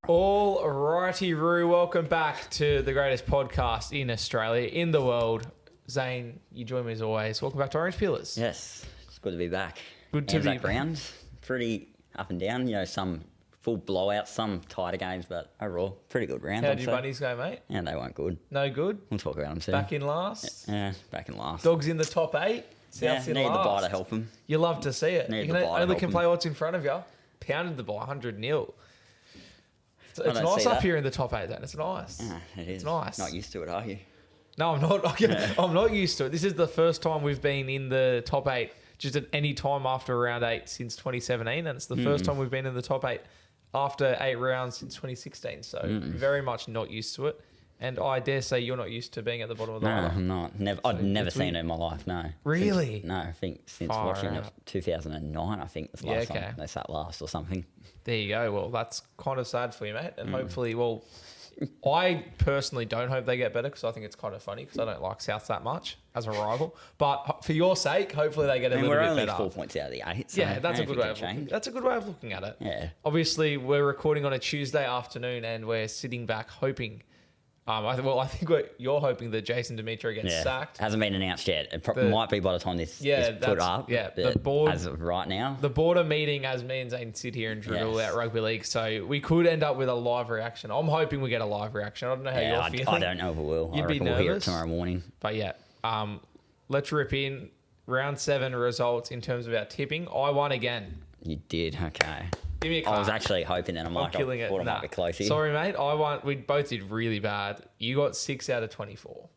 All righty, Roo. Welcome back to the greatest podcast in Australia, in the world. Zane, you join me as always. Welcome back to Orange Peelers. Yes, it's good to be back. Good to be back. Rounds, pretty up and down. You know, some full blowouts, some tighter games, but overall, pretty good round. How'd your bunnies go, mate? Yeah, they weren't good. No good? We'll talk about them soon. Back in last? Yeah, back in last. Dogs in the top 8? South's in need last. the bye to help them. You love to see it. Need You the bye to only help can them. play what's in front of you. Pounded the ball 100-0. It's don't nice see up that. here in the top 8, then. It's nice. Yeah, it is. It's nice. Not used to it, are you? No, I'm not. I'm not used to it. This is the first time we've been in the top 8 just at any time after round 8 since 2017, and it's the first time we've been in the top 8 after 8 rounds since 2016. So very much not used to it. And I dare say you're not used to being at the bottom of the No, ladder. I'm not. I'd never it's seen weird. it in my life, no. Really? I think since Far watching out. it 2009, I think was the last time they sat last or something. There you go. Well, that's kind of sad for you, mate. And hopefully, I personally don't hope they get better because I think it's kind of funny because I don't like South that much as a rival. But for your sake, hopefully they get a little we're bit only better. 4 points out of the 8. So Yeah, that's a good way of change. that's a good way of looking at it. Yeah. Obviously, we're recording on a Tuesday afternoon and we're sitting back hoping. I think you're hoping that Jason Demetra gets sacked. Hasn't been announced yet. It might be by the time this is put up. Yeah, but the board as of right now. The board are meeting as me and Zane sit here and drill out rugby league, so we could end up with a live reaction. I'm hoping we get a live reaction. I don't know how you're feeling. I don't know if it will. You'd I be reckon we'll hear it nervous? tomorrow morning. But yeah, let's rip in round 7 results in terms of our tipping. I won again. You did, okay. Give me a I clap. was actually hoping that I I'm killing it. thought it might be close here. Sorry, mate. I won. We both did really bad. You got 6 out of 24.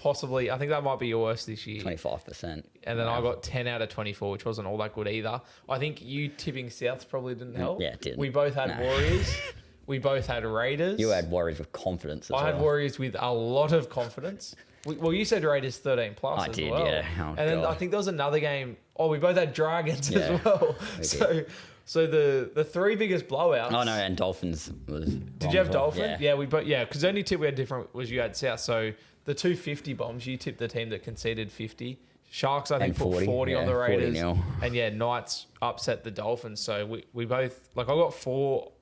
Possibly, I think that might be your worst this year. 25%. And then I got 10 out of 24, which wasn't all that good either. I think you tipping Souths probably didn't help. Yeah, it didn't. We both had Warriors. We both had Raiders. You had Warriors with confidence as well. I had Warriors with a lot of confidence. Well, you said Raiders 13 plus I as did, well. yeah. Oh, and then God. I think there was another game. Oh, we both had Dragons Yeah, as well. we So the 3 biggest blowouts. Oh, no, and Dolphins was. Did you have Dolphins? Yeah, because the only tip we had different was you had South. So the 250 bombs, you tipped the team that conceded 50. Sharks, I think, And put 40 on the Raiders. 40-0. And yeah, Knights upset the Dolphins. So we both, I got 4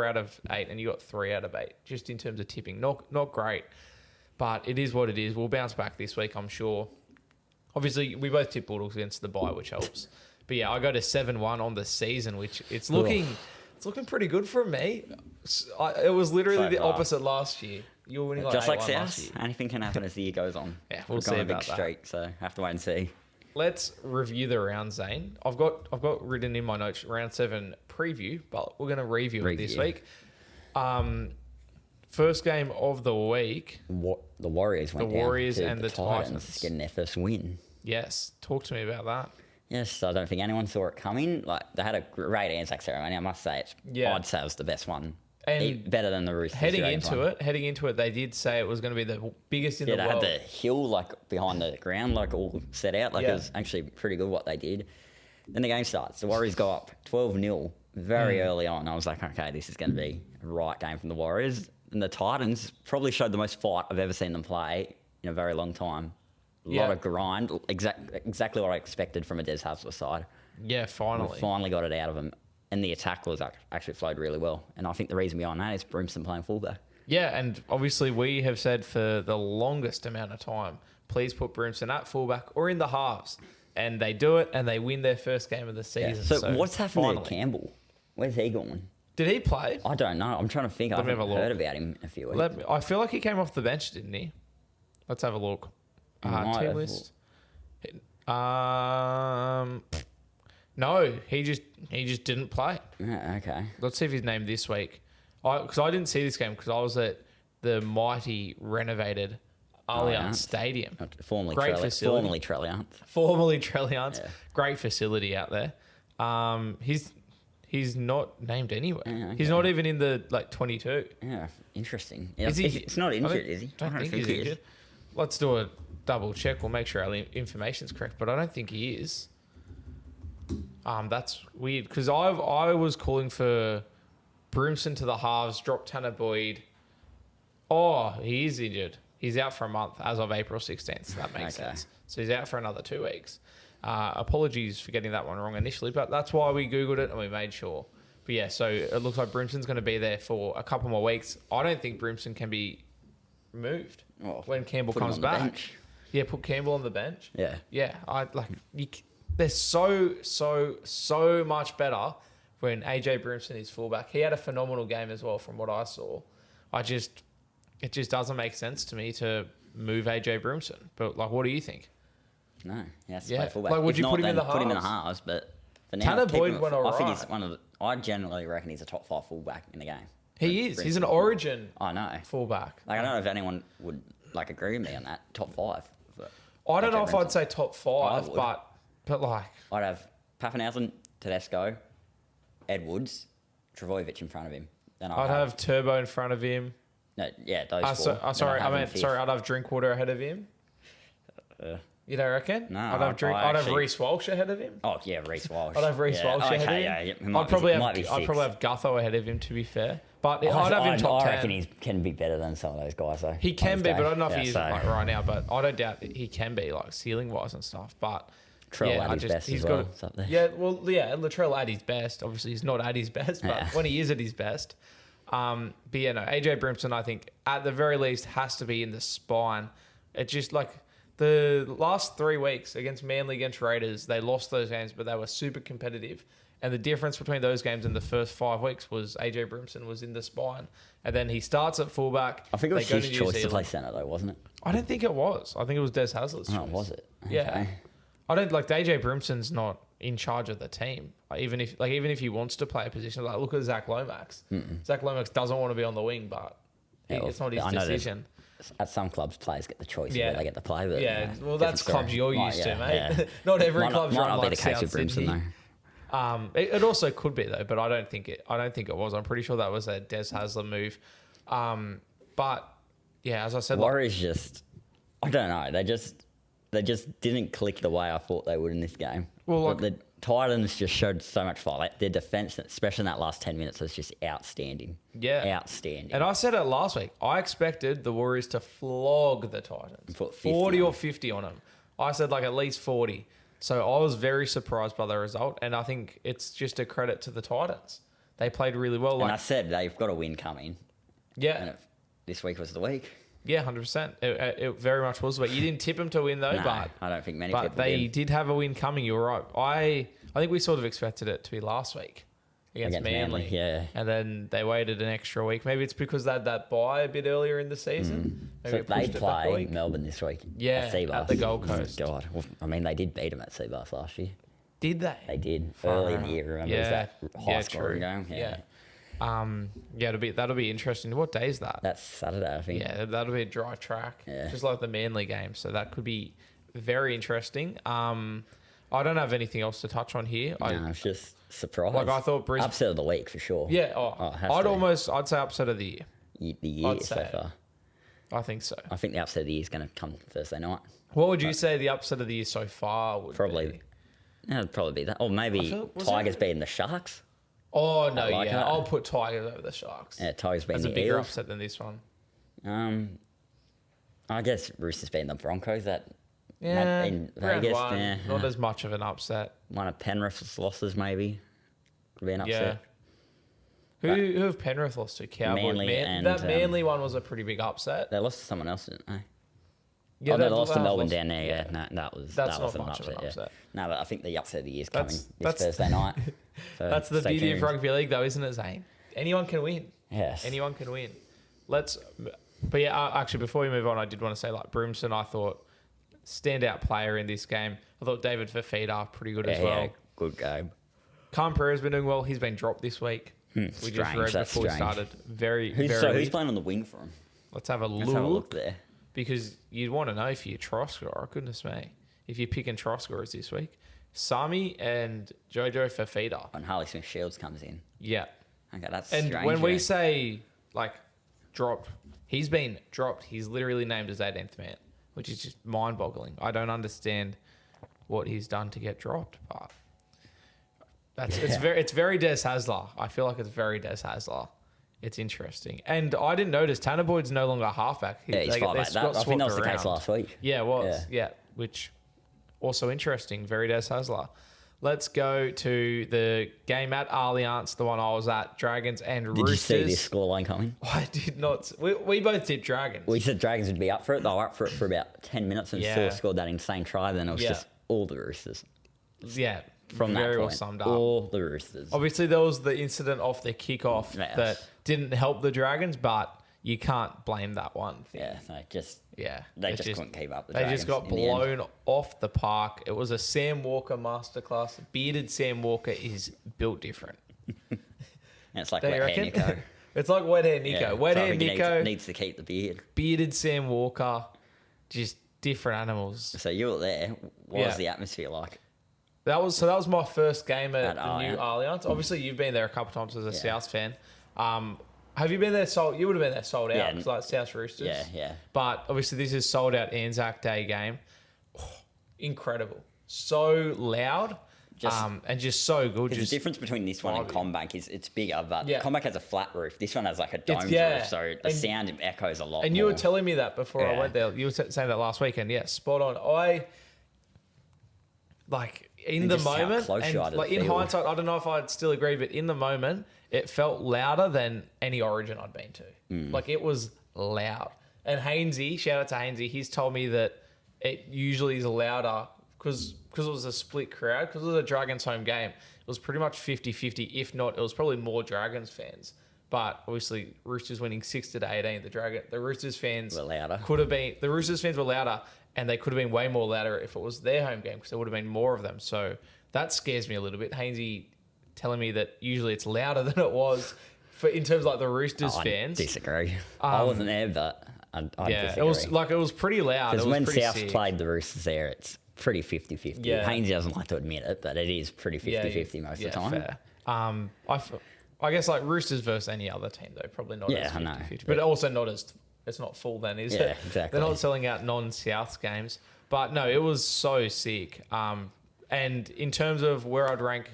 out of 8 and you got 3 out of 8, just in terms of tipping. Not great, but it is what it is. We'll bounce back this week, I'm sure. Obviously, we both tipped Bulldogs against the bye, which helps. But yeah, I go to 7-1 on the season, which it's looking pretty good for me. It was literally the opposite last year. You were winning Just like 8-1 last year. South, anything can happen as the year goes on. Yeah, we'll We're see going about a big that. streak, so have to wait and see. Let's review the round, Zane. I've got written in my notes round 7 preview, but we're going to review it this week. First game of the week. The Warriors went down. Warriors to and the Titans. getting their first win. Yes, talk to me about that. Yes, I don't think anyone saw it coming. Like, they had a great Anzac ceremony. I must say, I'd say it was the best one. And better than the Roosters. Heading into it, they did say it was going to be the biggest in the world. They had the hill behind the ground, all set out. It was actually pretty good what they did. Then the game starts. The Warriors go up 12-0 very early on. I was like, okay, this is going to be a right game from the Warriors. And the Titans probably showed the most fight I've ever seen them play in a very long time. A lot of grind, exactly what I expected from a Des Hasler side. Yeah, finally. We finally got it out of them. And the attack was actually flowed really well. And I think the reason behind that is Brimson playing fullback. Yeah, and obviously we have said for the longest amount of time, please put Brimson at fullback or in the halves. And they do it, and they win their first game of the season. Yeah. So what's happened to Campbell? Where's he going? Did he play? I don't know. I'm trying to think. I haven't heard about him in a few weeks. I feel like he came off the bench, didn't he? Let's have a look. Team list. No, he just didn't play. Okay. Let's see if he's named this week. Because I didn't see this game because I was at the mighty renovated Allianz Stadium. Formerly Trelliant. Formerly Trelliant. Yeah. Great facility out there. He's not named anywhere. Yeah, okay. He's not even in the 22. Yeah, interesting. Yeah, Is he? It's not injured, is he? I don't think he's injured. Let's do a double check. We'll make sure our information's correct, but I don't think he is. That's weird because I was calling for Brimson to the halves, drop Tanner Boyd. Oh, he is injured. He's out for a month as of April 16th. So that makes sense. So he's out for another 2 weeks. Apologies for getting that one wrong initially, but that's why we Googled it and we made sure. But yeah, so it looks like Brimson's going to be there for a couple more weeks. I don't think Brimson can be removed when Campbell comes back. Bench. Yeah, put Campbell on the bench. Yeah. Yeah, they're so much better when AJ Brimson is fullback. He had a phenomenal game as well from what I saw. It just doesn't make sense to me to move AJ Brimson. But like, what do you think? No, he has to play fullback. Like, would If you not, put him in then the put him in the halves? halves, but for now, Tanner keep Boyd him- went I think alright. he's one of the, I generally reckon he's a top 5 fullback in the game. He is. He's an Origin I know. fullback. Like, I don't know if anyone would like agree with me on that top 5. But I don't AJ know if I'd Brimson. say top I 5, would. but like, I'd have Pappenhausen, Tedesco, Edwards, Travojevic in front of him. Then I'd have Turbo in front of him. no, yeah, those four. I'd have Drinkwater ahead of him. You don't reckon? No, I'd have I'd have Reece Walsh ahead of him. Oh yeah, Reece Walsh. I'd have Reece Walsh ahead of him. Yeah, I'd probably have Gutho ahead of him, to be fair. But I'd have him top 10. I reckon he can be better than some of those guys though. He can be, but I don't know if he is so. like right now. But I don't doubt that he can be like ceiling wise and stuff. But Latrell at his best as well. It's up there. Yeah, well, yeah, Latrell at his best. Obviously, he's not at his best, but Yeah. when he is at his best. But yeah, no, AJ Brimson, I think at the very least has to be in the spine. It's just like the last 3 weeks against Manly, against Raiders, they lost those games, but they were super competitive. And the difference between those games and the first 5 weeks was AJ Brimson was in the spine. And then he starts at fullback. I think it was They go his New choice to Zealand. play centre though, wasn't it? I don't think it was. I think it was Des Hasler's choice. Oh, was it? Yeah. Okay. I don't like AJ Brimson's not in charge of the team. Even if he wants to play a position, like look at Zach Lomax. Zach Lomax doesn't want to be on the wing, but it's not his I know decision. At some clubs, players get the choice Yeah. where they get to play. But, Yeah, you know, well, different that's clubs story. you're Might- used to, yeah, mate. yeah. Not every Might club's not run be like the case South with Brimson Sydney. though. It also could be though, but I don't think it was. I'm pretty sure that was a Des Hasler move. But yeah, as I said, Warriors just, I don't know. They just didn't click the way I thought they would in this game. Well, But the Titans just showed so much fight. Like their defense, especially in that last 10 minutes, was just outstanding. Yeah. Outstanding. and I said it last week. I expected the Warriors to flog the Titans, Put 50 40 or on 50 on them. I said like at least 40. So I was very surprised by the result, and I think it's just a credit to the Titans. They played really well. And I said they've got a win coming. Yeah, And this week was the week. yeah, 100%. It very much was, but you didn't tip them to win though. No, but I don't think many but people they did. did have a win coming. You were right. I think we sort of expected it to be last week against Manly. Yeah. And then they waited an extra week. Maybe it's because they had that bye a bit earlier in the season. So Maybe it they pushed it back a play week. Melbourne this week. Yeah, Seabass. at the Gold Coast. Oh, God. Well, I mean, they did beat them at Seabass last year. Did they? They did. Far Early in out. the year, remember? Yeah. It was that high Yeah, scoring true. game? Yeah. That'll be interesting. What day is that? That's Saturday, I think. Yeah, that'll be a dry track, Yeah. just like the Manly game. So that could be very interesting. I don't have anything else to touch on here. No, I was just surprised. I thought Brisbane. Upset of the week for sure. Yeah, it has I'd to be. I'd say upset of the year. The year I'd so say. far. I think so. I think the upset of the year is going to come Thursday night. What would you say the upset of the year so far would Probably. be? Yeah, it'd probably be that. Or maybe was Tigers it- beating the Sharks. Oh no, like yeah, that. I'll put Tigers over the Sharks. Yeah, Tigers beating That's a the bigger Eels. upset than this one. I guess Roosters beating the Broncos. That Yeah, in round Vegas. one, Yeah, not as much of an upset. one of Penrith's losses maybe. Could be an Yeah. upset. Who have Penrith lost to? Cowboys. Manly and, that Manly one was a pretty big upset. They lost to someone else, didn't they? Yeah, they that- lost to that Melbourne was- down there. Yeah, no, That's that not was an much of an upset. upset. Yeah. No, but I think the upset of the year is coming That's- this Thursday night. So That's the stay beauty of tuned. rugby league, though, isn't it, Zane? Anyone can win. Yes. Anyone can win. But yeah, actually, before we move on, I did want to say, like, Brimson, I thought, standout player in this game. I thought David Fafita, pretty good as well. Yeah, good game. Khan Pereira's been doing well. He's been dropped this week. We just strange, read that's before we strange. started. Very Who's weird. playing on the wing for him? Let's have a Let's have a look look. there. Because you'd want to know if you're try scorer. Goodness me. If you're picking try scorers this week. Sami and Jojo Fafita. When Harley Smith Shields comes in. Yeah. Okay, that's And strange. when we yeah. say, like, dropped, he's been dropped. He's literally named as 18th man, which is just mind-boggling. I don't understand what he's done to get dropped, but it's very Des Hasler. I feel like it's very Des Hasler. It's interesting. And I didn't notice Tanner Boyd's no longer a halfback. Yeah, he's far back. I think that was the case last week. Yeah, it was. Yeah, which also interesting. Very Des Hasler. let's go to the game at Allianz, the one I was at, Dragons and Did Roosters. you see this scoreline coming? I did not. We both did Dragons. We said Dragons would be up for it. They were up for it for about 10 minutes and still scored that insane try. Then it was just all the Roosters. Yeah. From very that well point, summed up. all the Roosters. Obviously, there was the incident off the kickoff that didn't help the Dragons, but you can't blame that one thing. Yeah, they just couldn't keep up. They just got blown off the park. It was a Sam Walker masterclass. Bearded Sam Walker is built different. And it's like wet hair Nico. It's like wet hair Nico. Yeah, wet hair Nico needs to keep the beard. Bearded Sam Walker, just different animals. So you were there. What was the atmosphere like? That was my first game at the new Allianz. Allianz. Obviously, you've been there a couple of times as a South fan. Have you been there sold? You would have been there sold out. It's like South Roosters. Yeah. But obviously, this is sold out Anzac Day game. Oh, incredible. So loud. And just so good. The difference between this one and Combank is it's bigger, but Combank has a flat roof. This one has like a domed roof, so the sound echoes a lot more. And you were telling me that before I went there. You were saying that last weekend. Yeah, spot on. In the moment, and like in hindsight, I don't know if I'd still agree, but in the moment, it felt louder than any Origin I'd been to. Like it was loud. And Hainsey, shout out to Hainsey, he's told me that it usually is louder because it was a split crowd, because it was a Dragons home game. It was pretty much 50-50. If not, it was probably more Dragons fans. But obviously, Roosters winning 6-18. The Roosters fans were louder. The Roosters fans were louder, and they could have been way more louder if it was their home game, because there would have been more of them. So that scares me a little bit. Hainsey telling me that usually it's louder than it was in terms of like the Roosters fans. I disagree. I wasn't there, but I disagree. It was pretty loud. Because when South played the Roosters there, it's pretty 50-50. Yeah. Hainsey doesn't like to admit it, but it is pretty 50-50 most of the time. Fair. I guess like Roosters versus any other team though, probably not as 50-50. But also not as, it's not full then, is it? Yeah, exactly. They're not selling out non-South games. But no, it was so sick. And in terms of where I'd rank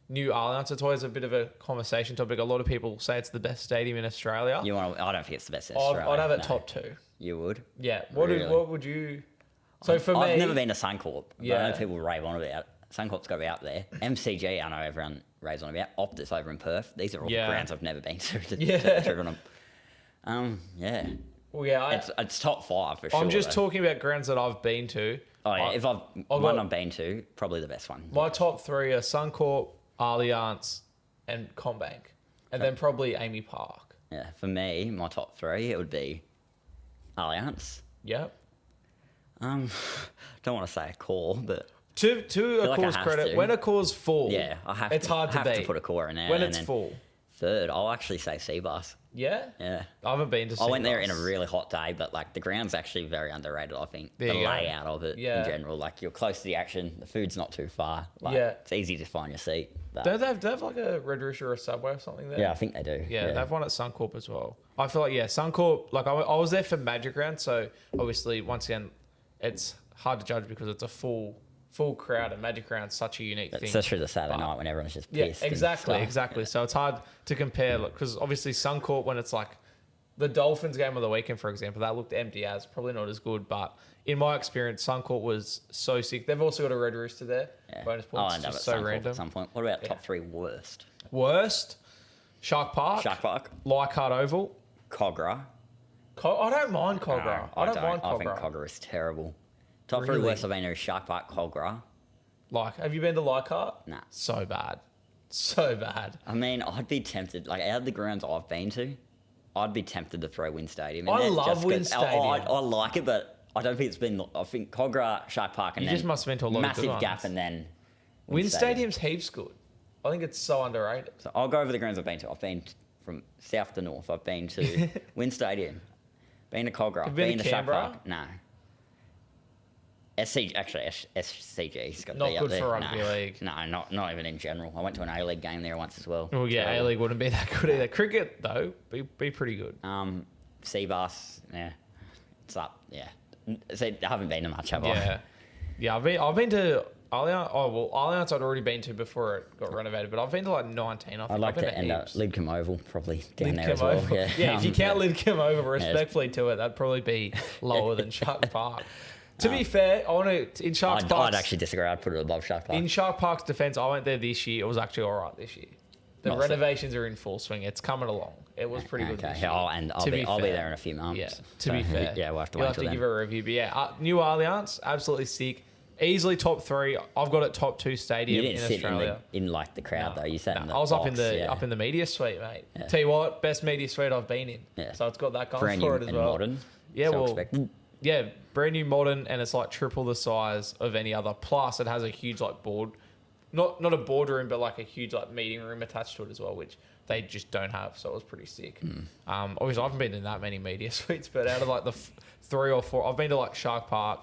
New Allianz, it's always a bit of a conversation topic. A lot of people say it's the best stadium in Australia. I don't think it's the best in Australia. I'd have it top 2. You would? Yeah. What would you... So for me... I've never been to Suncorp. Yeah. I know people rave on about it. Suncorp's got to be up there. MCG, I know everyone raves on about. Optus over in Perth. These are all grounds I've never been to. Yeah. Well, yeah. It's top 5 for sure. I'm just talking about grounds that I've been to. Oh, yeah. If I've been to, probably the best one. My top 3 are Suncorp, Allianz, and Combank. And then probably Amy Park. Yeah. For me, my top 3, it would be Allianz. Yep. Don't want to say a call, but... To a core's credit, when a core's full, it's hard to beat. I have to put a core in there. When it's full. Third, I'll actually say Seabus. Yeah? Yeah. I haven't been to Seabus. I went there in a really hot day, but like the ground's actually very underrated, I think. The layout of it in general. Like you're close to the action, the food's not too far. Like, it's easy to find your seat. But... Don't they have like a Red Rooster or a Subway or something there? Yeah, I think they do. Yeah, they have one at Suncorp as well. I feel like, Suncorp, like I was there for Magic Round, so obviously, once again, it's hard to judge because it's a full crowd, and Magic Round's such a unique thing. Especially the Saturday night when everyone's just pissed. Yeah, exactly. So it's hard to compare, because obviously Suncorp, when it's like the Dolphins game of the weekend, for example, that looked empty as, probably not as good, but in my experience, Suncorp was so sick. They've also got a Red Rooster there. Yeah. Bonus points. I'll end up at so Suncorp random. at some point. What about top 3 worst? Worst? Shark Park. Leichhardt Oval. Cogra. I don't mind Cogra. No, I don't mind Cogra. I think Cogra is terrible. Top 3 worst I've been to is Shark Park, Cogra. Have you been to Leichhardt? Nah. So bad. So bad. I mean, I'd be tempted, like out of the grounds I've been to, I'd be tempted to throw Win Stadium in I there. love Win Stadium. I like it, but I don't think it's been, I think Cogra, Shark Park, and you then just must have been to a lot massive of good gap, ones. and then Win Stadium's heaps good. I think it's so underrated. So I'll go over the grounds I've been to. I've been from south to north. I've been to Win Stadium, been to Cogra, been to Shark Park. No. SCG's got to be up there. Not good for rugby league. No, not even in general. I went to an A-League game there once as well. Well, yeah, A-League wouldn't be that good either. Cricket, though, be pretty good. Seabus, it's up, See, I haven't been to much, have I? Yeah, I've been to Allianz. Oh, well, Allianz I'd already been to before it got renovated, but I've been to like 19, I think. I'd like to end up Lidcombe Oval, probably down there as well. Oval. Yeah, if you count Lidcombe Oval respectfully to it, that'd probably be lower than Shark Park. To be fair, I want to in Sharks I'd Park's, actually disagree. I'd put it above Shark Park. in Shark Park's defence. I went there this year. It was actually all right this year. The Not so- renovations are in full swing. It's coming along. It was pretty good this year. Oh, and I'll To be be I'll be fair. there in a few months. Yeah, to So, be fair. yeah, we'll have to You'll wait have till to then. give a review. But yeah, New Allianz, absolutely sick. Easily top 3. I've got it top 2 You stadium didn't in sit Australia. in like the crowd though. You sat in the I was box, up in the media suite, mate. Yeah. Tell you what, best media suite I've been in. Yeah. So it's got that going brand for new it as and well. modern. Yeah, so well, expected. yeah, brand new modern, and it's like triple the size of any other. Plus, it has a huge like board, not a boardroom, but like a huge like meeting room attached to it as well, which they just don't have. So it was pretty sick. Obviously, I haven't been in that many media suites, but out of like the 3 or 4, I've been to like Shark Park,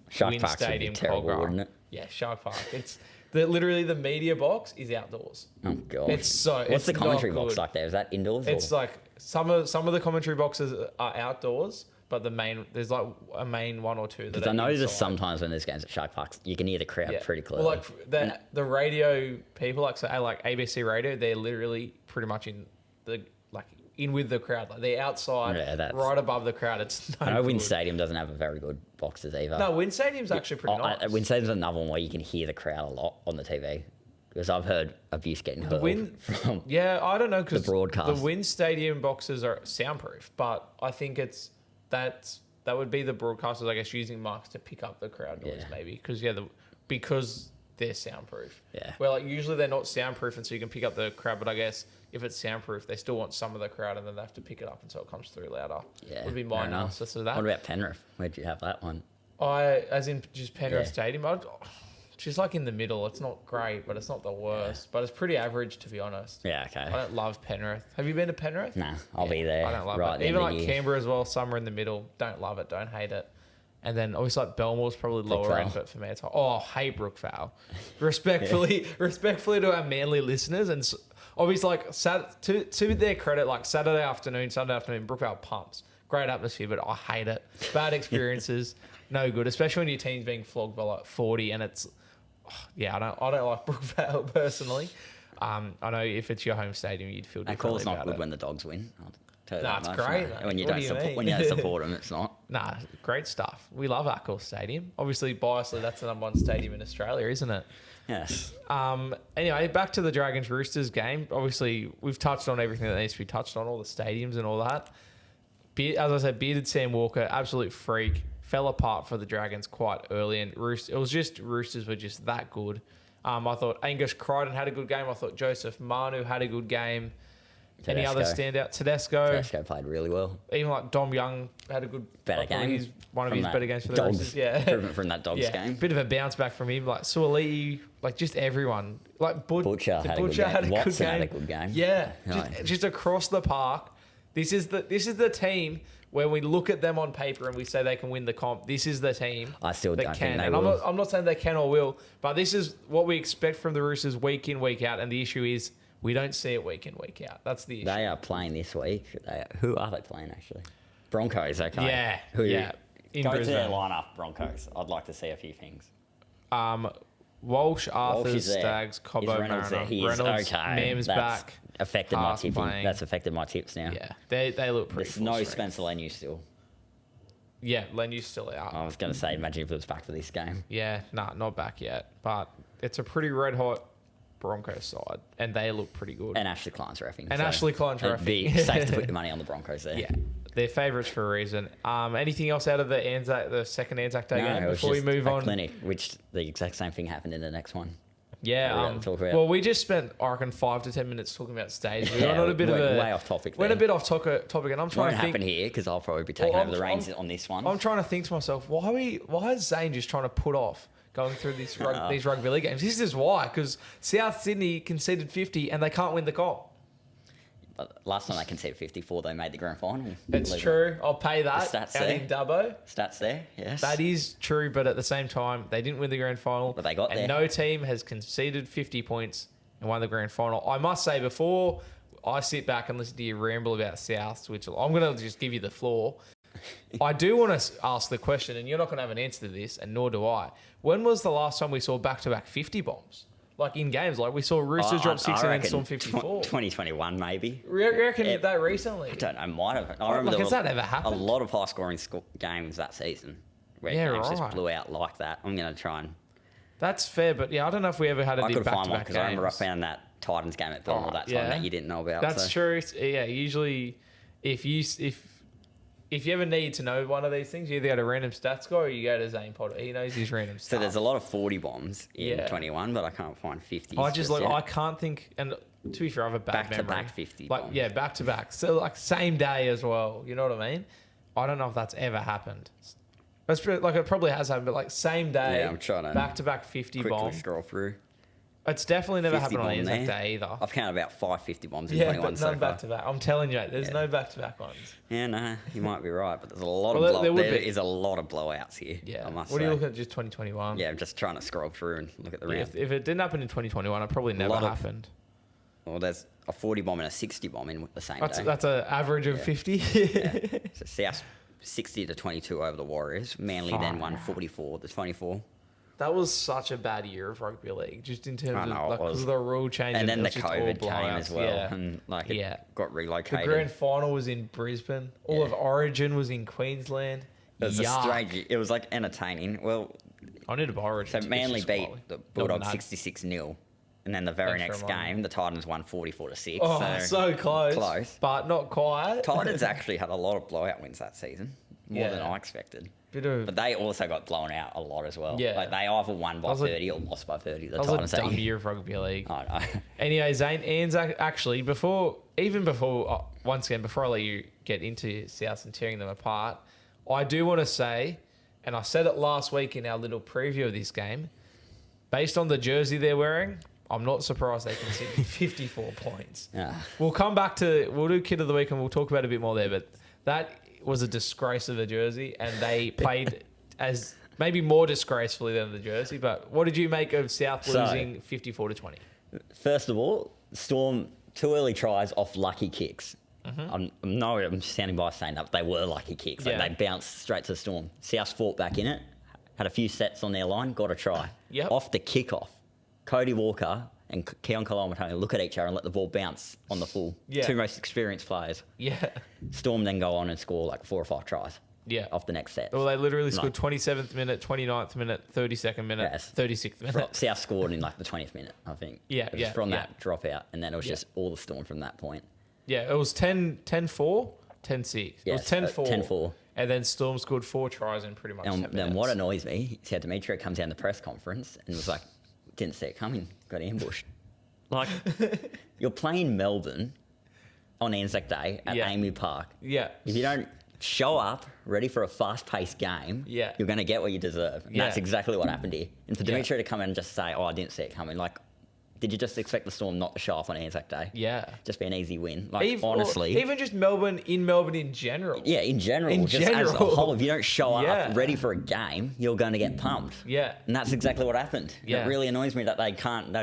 Shark Wynn Park's would be Stadium, terrible, Cogra. wouldn't it? Yeah, Shark Park. It's literally the media box is outdoors. Oh god. It's so. What's it's the commentary not box good. like there? Is that indoors? It's or? like some of the commentary boxes are outdoors, but there's like a main 1 or 2 that Because are I notice inside. sometimes when there's games at Shark Parks, you can hear the crowd pretty clearly. Well, like the radio people, like say like ABC Radio, they're literally pretty much in with the crowd. Like they're outside, Yeah, that's- right above the crowd. It's no I know Wynn good. Stadium doesn't have a very good boxes either. No, Wynn Stadium's actually pretty nice. Wynn Stadium's another one where you can hear the crowd a lot on the TV. Because I've heard abuse getting hurled from... Yeah, I don't know because the broadcast. the Wynn Stadium boxes are soundproof, but I think that would be the broadcasters, I guess, using mics to pick up the crowd noise, Yeah. maybe because they're soundproof. Yeah. Well, like usually they're not soundproof, and so you can pick up the crowd. But I guess if it's soundproof, they still want some of the crowd, and then they have to pick it up, and so it comes through louder. Yeah, Would be fair my enough. analysis of that. What about Penrith? Where'd you have that one? As in just Penrith Yeah. Stadium. She's like in the middle. It's not great, but it's not the worst. But it's pretty average, to be honest. Yeah, okay. I don't love Penrith. Have you been to Penrith? Nah, I'll be there. I don't love right it. at the Even end of like the year. Canberra as well, somewhere in the middle. Don't love it. Don't hate it. And then obviously like Belmore's probably lower Brookvale. end, but for me it's like, oh, hate Brookvale. Respectfully to our Manly listeners, and obviously like to their credit, like Saturday afternoon, Brookvale pumps. Great atmosphere, but I hate it. Bad experiences, no good. Especially when your team's being flogged by like 40, and it's I don't like Brookvale personally. I know if it's your home stadium, you'd feel That differently call's not about good it. when the Dogs win. I'll tell you Nah, that it's much, great, no. mate. When you What don't do you support, mean? when you don't support them, it's not. Nah, great stuff. We love Accor Stadium. Obviously, biasly, that's the number 1 stadium in Australia, isn't it? Yes. Anyway, back to the Dragons Roosters game. Obviously, we've touched on everything that needs to be touched on, all the stadiums and all that. As I said, bearded Sam Walker, absolute freak, fell apart for the Dragons quite early, and Roosters were just that good. I thought Angus Crichton had a good game. I thought Joseph Manu had a good game. Any other standout? Tedesco played really well. Even like Dom Young had a Better I thought game. He's one of From his that better games for the Dogs. Roosters. Yeah. Improvement from that Dogs game. Bit of a bounce back from him. Like Suaalii, like just everyone. Like Butcher had a good game. Watson had a good game. Yeah. Right. Just across the park. This is the team when we look at them on paper and we say they can win the comp. This is the team. I still that don't can. think they and will. I'm not saying they can or will, but this is what we expect from the Roosters week in, week out. And the issue is we don't see it week in, week out. That's the issue. They are playing this week. Who are they playing, actually? Broncos, okay. Yeah. Who? Yeah. In Go Brisbane. to their lineup, Broncos. I'd like to see a few things. Walsh, Arthur, is there. Staggs, Is Cobbo, Reynolds there? Mariner. He is Reynolds, okay. Mam's That's back. affected my Haas tipping. playing. That's affected my tips now. Yeah, they look pretty. There's full no strength. Spencer Leniu still. Yeah, Lenu's still out. I was going to say, imagine if it was back for this game. Yeah, not back yet. But it's a pretty red hot Broncos side, and they look pretty good. And Ashley Klein's reffing. And Ashley Klein's it'd be reffing. safe to put your money on the Broncos there. Yeah, they're favourites for a reason. Anything else out of the second Anzac Day game it was before we just move a on? clinic, which the exact same thing happened in the next one. Yeah. We're gonna talk about. Well, we just spent, I reckon, 5 to 10 minutes talking about stage. We went on a bit of way a off topic. went a there. bit off topic, and I'm trying Won't to think. happen here because I'll probably be taking Well, over the reins on this one. I'm trying to think to myself, why is Zane just trying to put off going through these rugby league games? This is why, because South Sydney conceded 50 and they can't win the comp. But last time they conceded 54, they made the grand final. It's Believe true. I'll pay that. The stats Out in Dubbo. it. Stats there, yes. That is true, but at the same time, they didn't win the grand final. But they got and there. no team has conceded 50 points and won the grand final. I must say, before I sit back and listen to you ramble about Souths, which I'm going to just give you the floor, I do want to ask the question, and you're not going to have an answer to this, and nor do I. When was the last time we saw back-to-back 50 bombs? Like in games, like we saw Roosters drop 6 and then Storm 54. 2021 maybe. You reckon that recently? I don't know, might have. I remember Like, there has were that ever happened? a lot of high-scoring games that season. where Yeah, games just right. blew out like that. I'm going to try and... That's fair, but yeah, I don't know if we ever had a I did could find one back-to-back because I remember I games. found that Titans game at Belmore that time that you didn't know about. That's so. true. Yeah, usually if you ever need to know one of these things, you either go to random stats guy or you go to Zane Potter. He knows his random stuff. So there's a lot of 40 bombs in Yeah. 21, but I can't find 50s. I can't think, and to be fair, I have a bad memory. Back-to-back 50 Like, bombs. yeah, back to back. So like same day as well. You know what I mean? I don't know if that's ever happened. That's like it probably has happened, but like same day, Yeah, I'm trying to back to back 50 quickly bombs. scroll through. It's definitely never 50 happened on bomb Anzac there. Day either. I've counted about 550 bombs in Yeah, 21 but so none far. back to back. I'm telling you, mate, there's no back to back ones. Yeah, no, you might be right, but there's a lot Well, of there would there be. is a lot of blowouts here. Yeah. I must What say. are you looking at? Just 2021. Yeah, I'm just trying to scroll through and look at the Yeah, round. if it didn't happen in 2021, it probably never lot of- happened. Well, there's a 40 bomb and a 60 bomb in the same day. That's an average of Yeah. 50. Yeah. So South 60 to 22 over the Warriors. Manly then Far won out. 44 to 24. That was such a bad year of rugby league, just in terms I of know, it like, was. because of the rule changes. And then it the was just all COVID came blowouts. as well, Yeah. and like it Yeah. got The relocated. grand final was in Brisbane. All Yeah. of Origin was in Queensland. It was a Yuck. strange. It was like entertaining. Well, I need to buy Origin. so Manly beat the Bulldogs Not 66-0, and then the very Thanks for next reminding game, the Titans won 44-6. Oh, so close. Close. But not quite. Titans actually had a lot of blowout wins that season, more than Yeah. I expected. Bit of, But they also got blown out a lot as well. Yeah. Like they either won by was a- 30 or lost by 30. The that Titans was a that dumb year. year of rugby league. I know. Anyway, Zane, Anzac, actually, before once again, before I let you get into South and tearing them apart, I do want to say, and I said it last week in our little preview of this game, based on the jersey they're wearing, I'm not surprised they conceded 54 points. Yeah. We'll do Kid of the Week and we'll talk about it a bit more there, but that was a disgrace of a jersey and they played as maybe more disgracefully than the jersey, but what did you make of South So- losing 54 to 20? First of all, Storm, 2 early tries off lucky kicks. I'm standing by saying that, but they were lucky kicks. Like Yeah. they bounced straight to the Storm. South fought back in it, had a few sets on their line, got a try. Yep. Off the kickoff, Cody Walker and Keon Kolomatoni look at each other and let the ball bounce on the full. Yeah. 2 most experienced players. Yeah. Storm then go on and score like 4 or 5 tries. Yeah. Off the next set. Well, they literally No. scored 27th minute, 29th minute, 32nd minute, Yes. 36th minute. South scored in like the 20th minute, I think. Yeah, It was yeah, from yeah. that dropout, and then it was Yeah. just all the Storm from that point. Yeah, it was 10-4, 10-6. It was Yes, 10-4. 10-4. And then Storm scored 4 tries in pretty much 10 And minutes. then what annoys me is how Demetrio comes down the press conference and was like, didn't see it coming, got ambushed. Like, you're playing Melbourne on Anzac Day at Yeah. Amy Park. Yeah. If you don't show up ready for a fast-paced game, Yeah. you're going to get what you deserve. And that's Yeah. exactly what happened here. And for Yeah. Demetrio to come in and just say, oh, I didn't see it coming, like, did you just expect the Storm not to show up on Anzac Day? Yeah. Just be an easy win. Like, Even, honestly. even just Melbourne in general. Yeah, in general. In Just as a general. whole, if you don't show Yeah. up ready for a game, you're going to get pumped. Yeah. And that's exactly what happened. Yeah. It really annoys me that they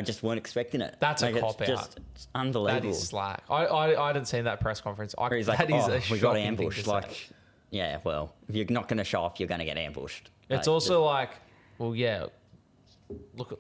just weren't expecting it. That's a it's cop-out. just it's That unbelievable. is slack. I hadn't seen that press conference. Where he's like, that is oh, a we got shocking thing ambushed. to Like, say. yeah, well, if you're not going to show up, you're going to get ambushed. It's Like, also like, well, yeah, look at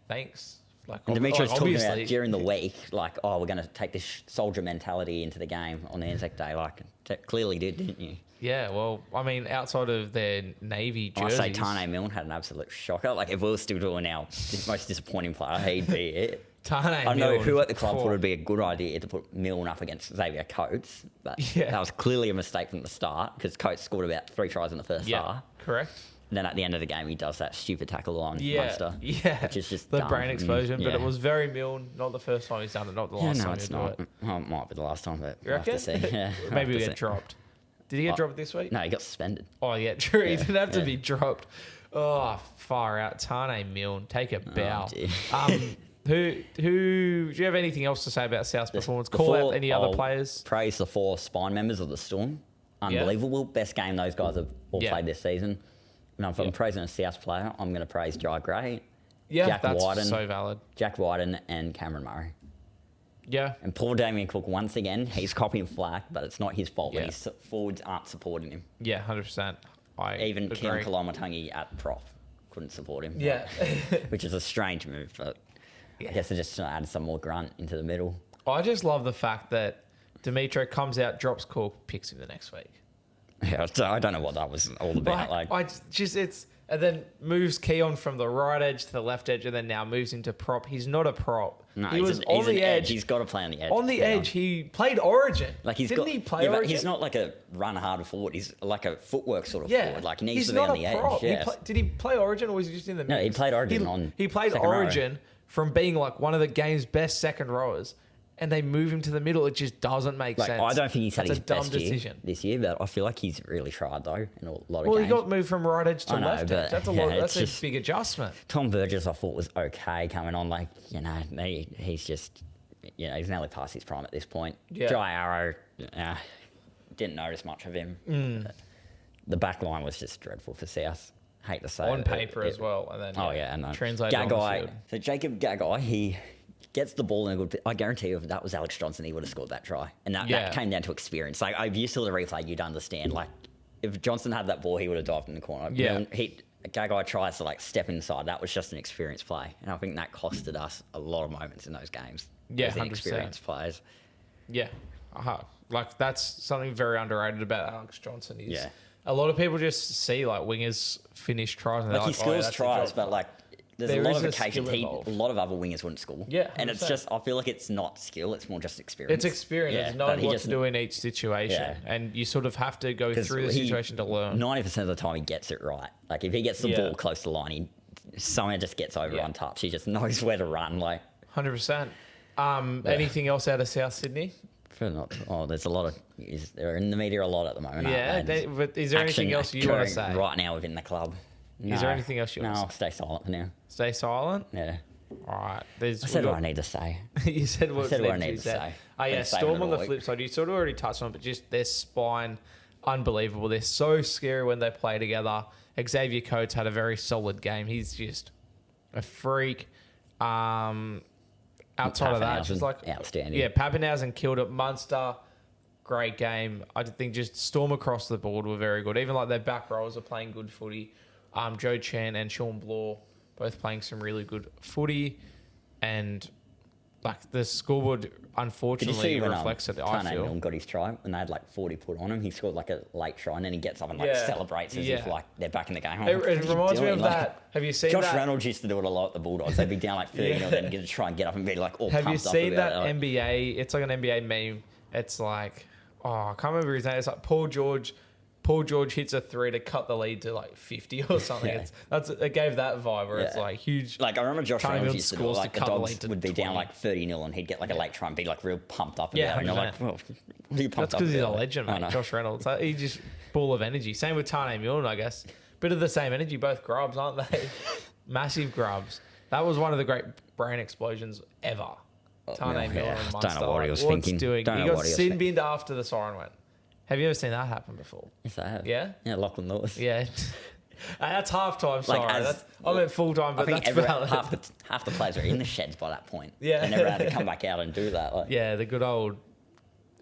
thanks. Like, And Dimitri's talking obviously, about during the week, like, oh, we're going to take this soldier mentality into the game on Anzac Day. Like, clearly did, didn't you? Yeah, well, I mean, outside of their Navy I jerseys. say Tane Milne had an absolute shocker. Like, if we were still doing our most disappointing player, he'd be it. Tane I know Milne, who at the club poor. thought it would be a good idea to put Milne up against Xavier Coates, but Yeah. that was clearly a mistake from the start because Coates scored about 3 tries in the first Yeah, half. correct. And then at the end of the game, he does that stupid tackle on Yeah, Munster. yeah. Which is just the dumb. brain explosion, but Yeah. it was very Milne. Not the first time he's done it, not the Yeah, last no, time it's he'll not. do it. Well, it might be the last time, but You we'll have to reckon? see. Yeah, we'll Maybe have he'll to get see. dropped. Did he get Oh. dropped this week? No, he got suspended. Oh, yeah, true. He Yeah, didn't have to yeah. be dropped. Oh, far out. Tane Milne, take a bow. dear. Who? Do you have anything else to say about South's performance? Call out any other players. Praise the 4 spine members of the Storm. Unbelievable. Best game those guys have all Yeah. played this season. And if I'm Yeah. praising a South player, I'm going to praise Jai Gray, Yeah, Jack that's Wyden. so valid. Jack Wyden, and Cameron Murray. Yeah, And poor Damien Cook, once again, he's copying flack, but it's not his fault when Yeah. his forwards aren't supporting him. yeah, 100%. I Even agree. Keon Kolomatangi at prop couldn't support him. Yeah. Which is a strange move, but I guess they just added some more grunt into the middle. I just love the fact that Demetrio comes out, drops Cook, picks him the next week. Yeah, I don't know what that was all about. And then moves Keon from the right edge to the left edge, and then now moves into prop. He's not a prop. No, he was he's on the edge. He's got to play on the edge. On the edge, he played Origin. Like Didn't he play Origin? He's not like a run harder forward. He's like a footwork sort of Yeah. forward. Like he needs He's to be not on the a prop. edge. Yeah. Did he play Origin, or was he just in the mix? No, he played Origin He played second row. Origin from being like one of the game's best second rowers, and they move him to the middle. It just doesn't make sense. I don't think he's had That's his a dumb best decision. year this year, but I feel like he's really tried though in a lot of Well, games. he got moved from right edge to I know, left but, edge. That's a yeah, lot. it's That's just- a big adjustment. Tom Burgess, I thought was okay coming on. Like he's just he's nearly past his prime at this point. Yeah. Dry Arrow, didn't notice much of him. The back line was just dreadful for South. Hate to say On it, paper as well, and then I know. translated on the Gagai. field. So Jacob Gagai, he gets the ball in a good. I guarantee you, if that was Alex Johnson, he would have scored that try. And that came down to experience. Like if you saw the replay, you'd understand. Like if Johnson had that ball, he would have dived in the corner. Yeah. Gagai tries to like step inside. That was just an experience play, and I think that costed us a lot of moments in those games. Yeah, as 100%. inexperienced players. Yeah, like that's something very underrated about Alex Johnson. Is Yeah. a lot of people just see like wingers finish tries and they're Like he like, scores that's a tries, job. but like there's There a lot is of a occasions skill a lot of other wingers wouldn't score. Yeah, and it's 100%. just I feel like it's not skill; it's more just experience. It's experience. Yeah, It's but knowing he what just- to do in each situation, Yeah. and you sort of have to go 'Cause through the he- situation to learn. 90% of the time he gets it right. Like if he gets the Yeah. ball close to the line, he somehow just gets over Yeah. untouched. He just knows where to run. Like 100%. Anything else out of South Sydney? there's a lot of they're in the media a lot at the moment. Yeah, aren't they? but is there anything else you want to say? right now within the club? Is there anything else you No, want to I'll stay silent for now. Stay silent. Yeah, All right. I said what I need to say. You said what I need to say. Oh yeah, Been saving Storm it on the all flip week. side. You sort of already touched on it, but just their spine, unbelievable. They're so scary when they play together. Xavier Coates had a very solid game. He's just a freak. Outside of that, just like outstanding. Yeah, Pappenhausen killed it. Munster, great game. I think just Storm across the board were very good. Even like their back rowers are playing good footy. Joe Chan and Sean Bloor both playing some really good footy, and like the scoreboard Did you unfortunately see when reflects it. I Tane feel. Milne got his try and they had like 40 put on him? He scored like a late try and then he gets up and like Yeah. celebrates as if Yeah. like they're back in the game. I'm It, like, what are it you reminds me doing? of Like, that. Have you seen Josh that? Reynolds used to do it a lot at the Bulldogs. They'd be down like 30 Yeah. then get to try and get up and be like all Have you pumped up seen about that it. Like, NBA? It's like an NBA meme. It's like, I can't remember his name. It's like Paul George. Paul George hits a three to cut the lead to like 50 or something. Yeah. It gave that vibe where it's Yeah. like huge. Like I remember Josh Tane Reynolds Milne used to do it, scores like to the cut the Dogs lead to would be down 20. like 30-0 and he'd get like a late try and be like real pumped up about Yeah, it. And you're 100%. like, well, what are you pumped That's up because he's a about? legend, I mate. know. Josh Reynolds. He's just full of energy. Same with Tane Milne, I guess. Bit of the same energy. Both grubs, aren't they? Massive grubs. That was one of the great brain explosions ever. Tane Milne and Munster. Don't know what he was What's thinking. Doing? Don't He know got what he was sin thinking. binned after the siren went. Have you ever seen that happen before? Yes, I have. Yeah? Yeah, Lachlan Lewis. Yeah. That's half time, sorry. as- I meant full time, I but think that's valid. half the players are in the sheds by that point. Yeah. They never had to come back out and do that. Like, Yeah, the good old,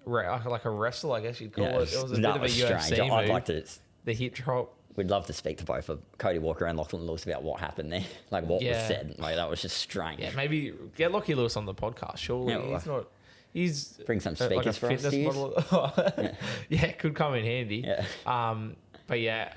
like a wrestle, I guess you'd call yeah, it. It was a bit that of a was UFC strange. move. I'd like to. The hip drop. We'd love to speak to both of Cody Walker and Lachlan Lewis about what happened there, like what was Yeah. said. Like that was just strange. Yeah, maybe get Lockie Lewis on the podcast. Surely Yeah, well, he's not. He's Bring some like a speakers for us to use. model. Yeah, could come in handy. Yeah. But yeah,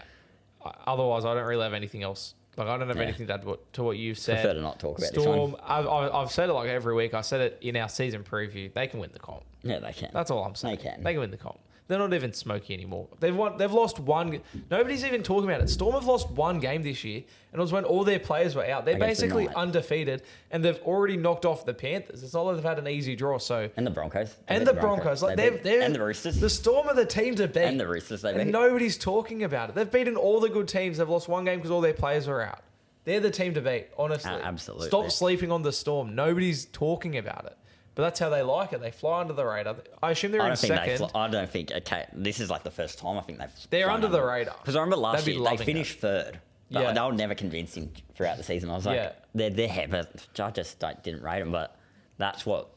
otherwise I don't really have anything else. Like I don't have Yeah. anything to add to what you've said. Prefer to not talk about this Storm. one. I've said it like every week. I said it in our season preview. They can win the comp. Yeah, they can. That's all I'm saying. They can. They can win the comp. They're not even smoky anymore. They've lost one. Nobody's even talking about it. Storm have lost one game this year, and it was when all their players were out. They're Against the basically Knights. undefeated, and they've already knocked off the Panthers. It's not like they've had an easy draw. So And the Broncos. They and beat the Broncos, like They beat- they're and the Roosters. The Storm are the team to beat. And the Roosters, they and beat. nobody's talking about it. They've beaten all the good teams. They've lost one game because all their players were out. They're the team to beat. Honestly, Absolutely. Stop sleeping on the Storm. Nobody's talking about it. But that's how they like it. They fly under the radar. I assume they're in second. I don't think. Okay, this is like the first time I think They're flown under the radar. Because I remember last They'd be year they loving finished third. But Yeah. they were never convincing throughout the season. I was like, Yeah. they're there, but I just didn't rate them. But that's what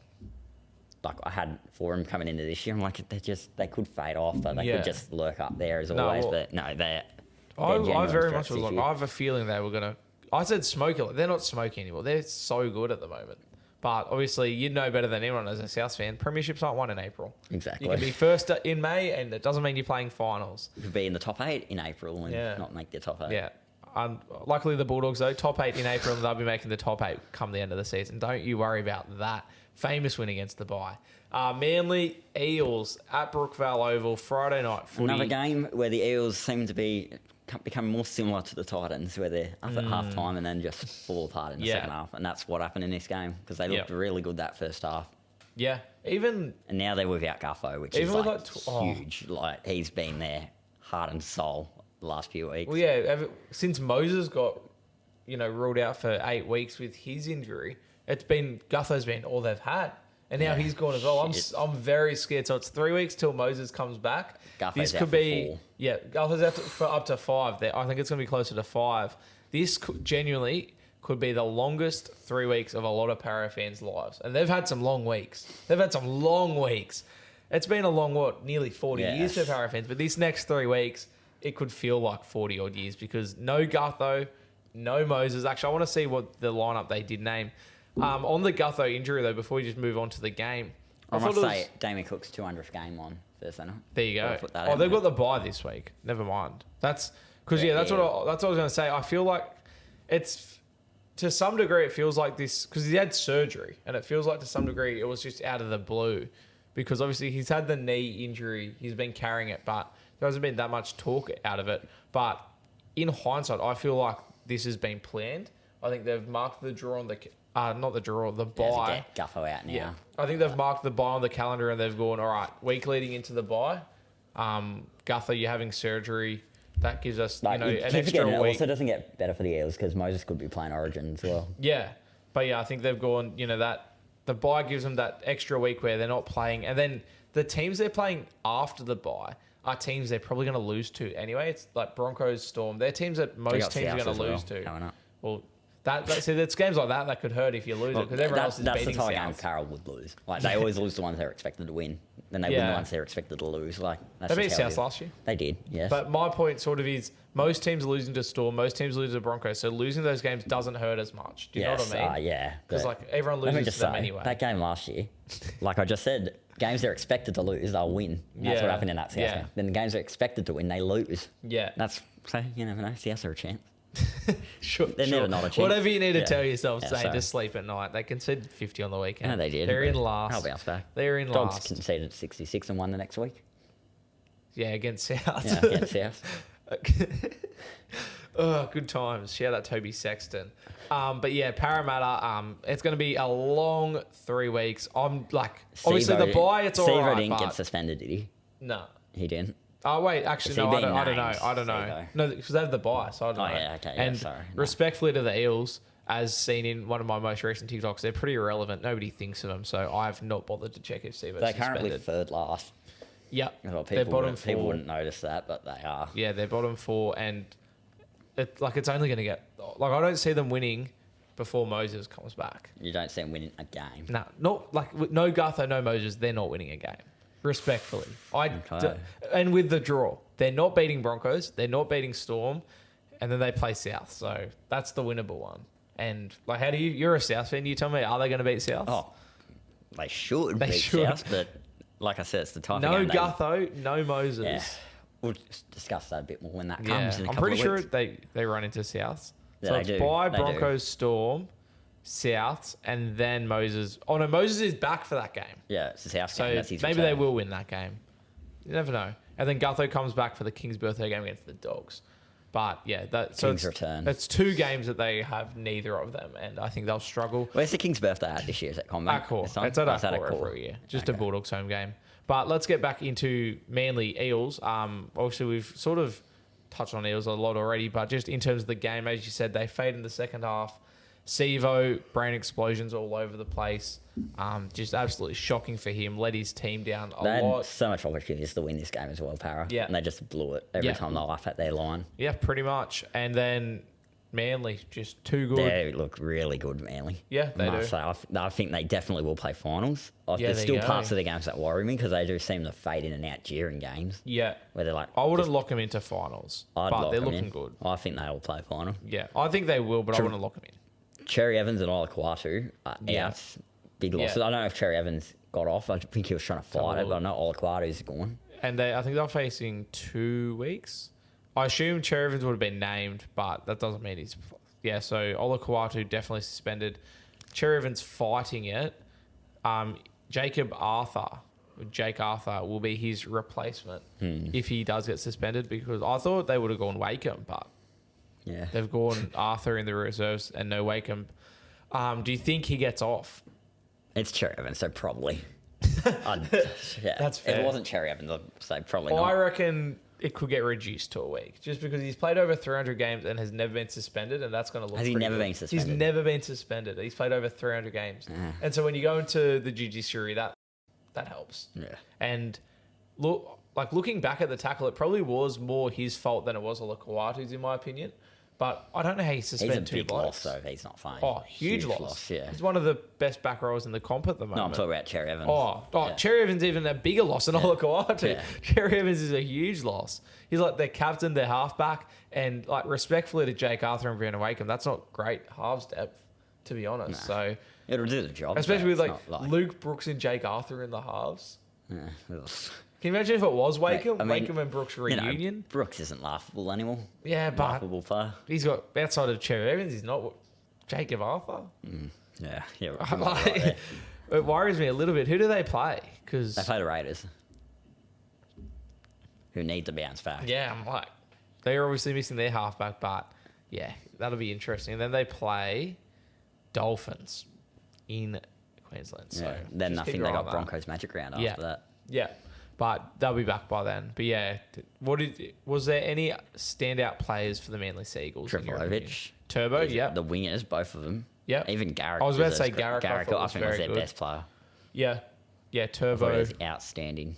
like I had for them coming into this year. I'm like, they could fade off, but they Yeah. could just lurk up there as No, always. well, but no, they're I genuine very threats much was this like, year. I have a feeling they were going to. I said smoky. Like, they're not smoky anymore. They're so good at the moment. But obviously, you'd know better than anyone as a South fan. Premierships aren't won in April. Exactly. You can be first in May, and it doesn't mean you're playing finals. You could be in the top 8 in April and not make the top 8. Yeah. Luckily, the Bulldogs, though, top 8 in April, and they'll be making the top 8 come the end of the season. Don't you worry about that. Famous win against the bye. Manly Eels at Brookvale Oval, Friday night footy. Another game where the Eels seem to become more similar to the Titans, where they're up at half time and then just fall apart in the second half. And that's what happened in this game, because they looked really good that first half. Yeah. And now they're without Gutho, which is huge. Like, he's been their heart and soul the last few weeks. Well, yeah, since Moses got, ruled out for 8 weeks with his injury, Gutho's been all they've had. And now he's gone as well. I'm very scared. So it's 3 weeks till Moses comes back. Gutho's out for 4. Yeah, Gutho's out for up to 5. I think it's going to be closer to 5. This genuinely could be the longest 3 weeks of a lot of para fans' lives. And they've had some long weeks. It's been a long, nearly 40 years for para fans. But this next 3 weeks, it could feel like 40 odd years, because no Gutho, no Moses. Actually, I want to see what the lineup they did name. On the Gutho injury, though, before we just move on to the game, I must say, Damien Cook's 200th game on Thursday night. There you go. They've got the bye this week. Never mind. That's because that's what I was going to say. I feel like it's, to some degree, it feels like this because he had surgery, and it feels like to some degree it was just out of the blue, because obviously he's had the knee injury, he's been carrying it, but there hasn't been that much talk out of it. But in hindsight, I feel like this has been planned. I think they've marked the draw on the the bye. Get Gutho out now. Yeah, I think they've marked the bye on the calendar, and they've gone, all right, week leading into the bye, Gutho, you're having surgery. That gives us an extra week. It also doesn't get better for the Eels because Moses could be playing Origin as well. Yeah, but I think they've gone. That the bye gives them that extra week where they're not playing, and then the teams they're playing after the bye are teams they're probably going to lose to anyway. It's like Broncos, Storm. They're teams that most teams are going to lose to. Coming up. Well, that's games like that could hurt if you lose it, because everyone else is beating That's the type of South. game Carroll would lose. Like, they always lose the ones they're expected to win. Then they win the ones they're expected to lose. Like, that's They beat just how South last year. They did, yes. But my point sort of is, most teams are losing to Storm, most teams lose to Broncos, so losing those games doesn't hurt as much. Do you know what I mean? Yeah. Because everyone loses to them anyway. That game last year, like I just said, games they're expected to lose, they'll win. And that's what happened in that South game. Then the games they're expected to win, they lose. Yeah. So you never know. South are a chance. Sure. Never not a chance. Whatever you need to tell yourself, just sleep at night. They conceded 50 on the weekend. No, they did. They're in last. I'll bounce back. They're in Dogs last. conceded 66 and won the next week. Yeah, against South. Yeah, against South. Oh, good times. Shout out Toby Sexton. But yeah, Parramatta, it's going to be a long 3 weeks. I'm like, obviously the bye, it's all right. Sevo didn't get suspended, did he? No. He didn't. Oh, wait, actually, no, I don't know. No, because they have the bye, so I don't know. Oh, yeah, okay. And sorry. respectfully to the Eels, as seen in one of my most recent TikToks, they're pretty irrelevant. Nobody thinks of them, so I've not bothered to check if Sevo's They're suspended. currently third last. Yep. Well, They're bottom 4. People wouldn't notice that, but they are. Yeah, they're bottom 4, and it's only going to get... Like, I don't see them winning before Moses comes back. You don't see them winning a game. No, no Gutho, no Moses, they're not winning a game. Respectfully. And with the draw, they're not beating Broncos, they're not beating Storm, and then they play South. So that's the winnable one. And how do you're a South fan, you tell me, are they going to beat South? Oh, they should beat South, but like I said, it's the type of game. No Gutho, no Moses. Yeah. We'll discuss that a bit more when that comes in a I'm couple pretty of sure weeks. they run into Souths. Yeah, So they it's do. by They Broncos, Storm, Souths, and then Moses. Oh no, Moses is back for that game. Yeah, it's the South So game. That's his maybe return. they will win that game. You never know. And then Gutho comes back for the King's birthday game against the Dogs. But yeah, King's return. It's 2 games that they have neither of them, and I think they'll struggle. Where's the King's birthday at this year? Is it Combat? Accor. It's at Accor every year. Just a Bulldogs home game. But let's get back into Manly Eels. Obviously, we've sort of touched on Eels a lot already, but just in terms of the game, as you said, they fade in the second half. Sevo, brain explosions all over the place. Just absolutely shocking for him. Let his team down a They lot. had so much opportunities to win this game as well, Para. Yeah. And they just blew it every time they laugh at their line. Yeah, pretty much. And then Manly, just too good. They look really good, Manly. Yeah, they do. So I think they definitely will play finals. There's there still you go. parts of the games that worry me because they do seem to fade in and out during games. Yeah. Where they're like... I wouldn't lock them into finals, but they're looking good. I think they will play final. Yeah, I think they will, but I wouldn't lock them in. Cherry Evans and Olakwatu are out big loss. Yeah. I don't know if Cherry Evans got off. I think he was trying to fight it, but I know Olaquatu's gone. And I think they're facing 2 weeks. I assume Cherry Evans would have been named, but that doesn't mean he's... Yeah, so Olaquatu definitely suspended. Cherry Evans fighting it. Jake Arthur will be his replacement if he does get suspended, because I thought they would have gone Wakeham, but they've gone Arthur in the reserves and no Wakeham. Do you think he gets off? It's Cherry Evans, so probably. That's fair. If it wasn't Cherry Evans, I'd say probably not. I reckon it could get reduced to a week, just because he's played over 300 games and has never been suspended, and that's going to look. Has he never good. been suspended? He's never been suspended. He's played over 300 games, and so when you go into the judiciary, that helps. Yeah. And looking back at the tackle, it probably was more his fault than it was Olaquatu's, in my opinion. But I don't know how he suspended two blokes. He's a big loss, though. He's not fine. Oh, huge loss. Yeah. He's one of the best back rowers in the comp at the moment. No, I'm talking about Cherry Evans. Yeah. Cherry Evans even a bigger loss than Olaquatu. Yeah. Cherry Evans is a huge loss. He's like their captain, their halfback, and like respectfully to Jake Arthur and Brianna Wakeham, that's not great halves depth, to be honest. So it'll do the job. especially with Luke Brooks and Jake Arthur in the halves. Yeah. Can you imagine if it was Wakeham? I mean, Wakeham and Brooks reunion? Brooks isn't laughable anymore. Yeah, but Laughable player. he's got, outside of Cherry Evans, he's not Jacob Arthur. Yeah. It worries me a little bit. Who do they play? Because They play the Raiders, who need to bounce back. yeah, I'm like, they're obviously missing their halfback, but yeah, that'll be interesting. And then they play Dolphins in Queensland. So Then just I keep think your they eye on got that. Broncos Magic round after that. Yeah, but they'll be back by then. But yeah, was there any standout players for the Manly Seagulls? in your opinion? Trifulovic. Turbo, yeah. The wingers, both of them. Yeah. Even Garrick. I was about to say Garrick. I Garrick, thought I was think, was very their good. best player. Yeah, I thought Turbo. he was outstanding.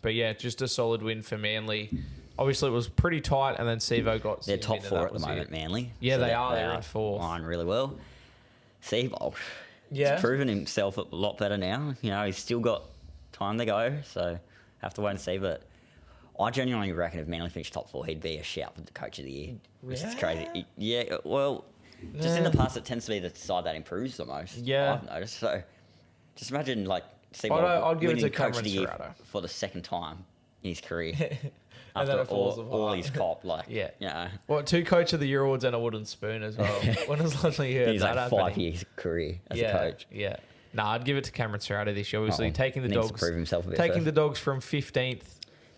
But yeah, just a solid win for Manly. Obviously, it was pretty tight, and then Sevo got. They're Sim top in, and 4 that at the was moment, it. Manly. Yeah, So they are. They're in 4th. Flying really well. Seabold. Yeah. He's proven himself a lot better now. You know, he's still got time to go, so have to wait and see. But I genuinely reckon if Manly finished top 4, he'd be a shout for the coach of the year. Which is crazy. Yeah, well, just in the past, it tends to be the side that improves the most. Yeah. I've noticed. So just imagine, Seabold I'd give it to winning coach of Cameron the year Serrato. for the second time in his career. And then After it falls all apart. his cop, Yeah. you know. Well, 2 Coach of the Year awards and a wooden spoon as well. When was the last time you heard He's that like happening? 5 years career as a coach. Yeah. Nah, I'd give it to Cameron Serrato this year. Obviously, taking the needs to dogs, prove himself a bit taking first. the dogs from 15th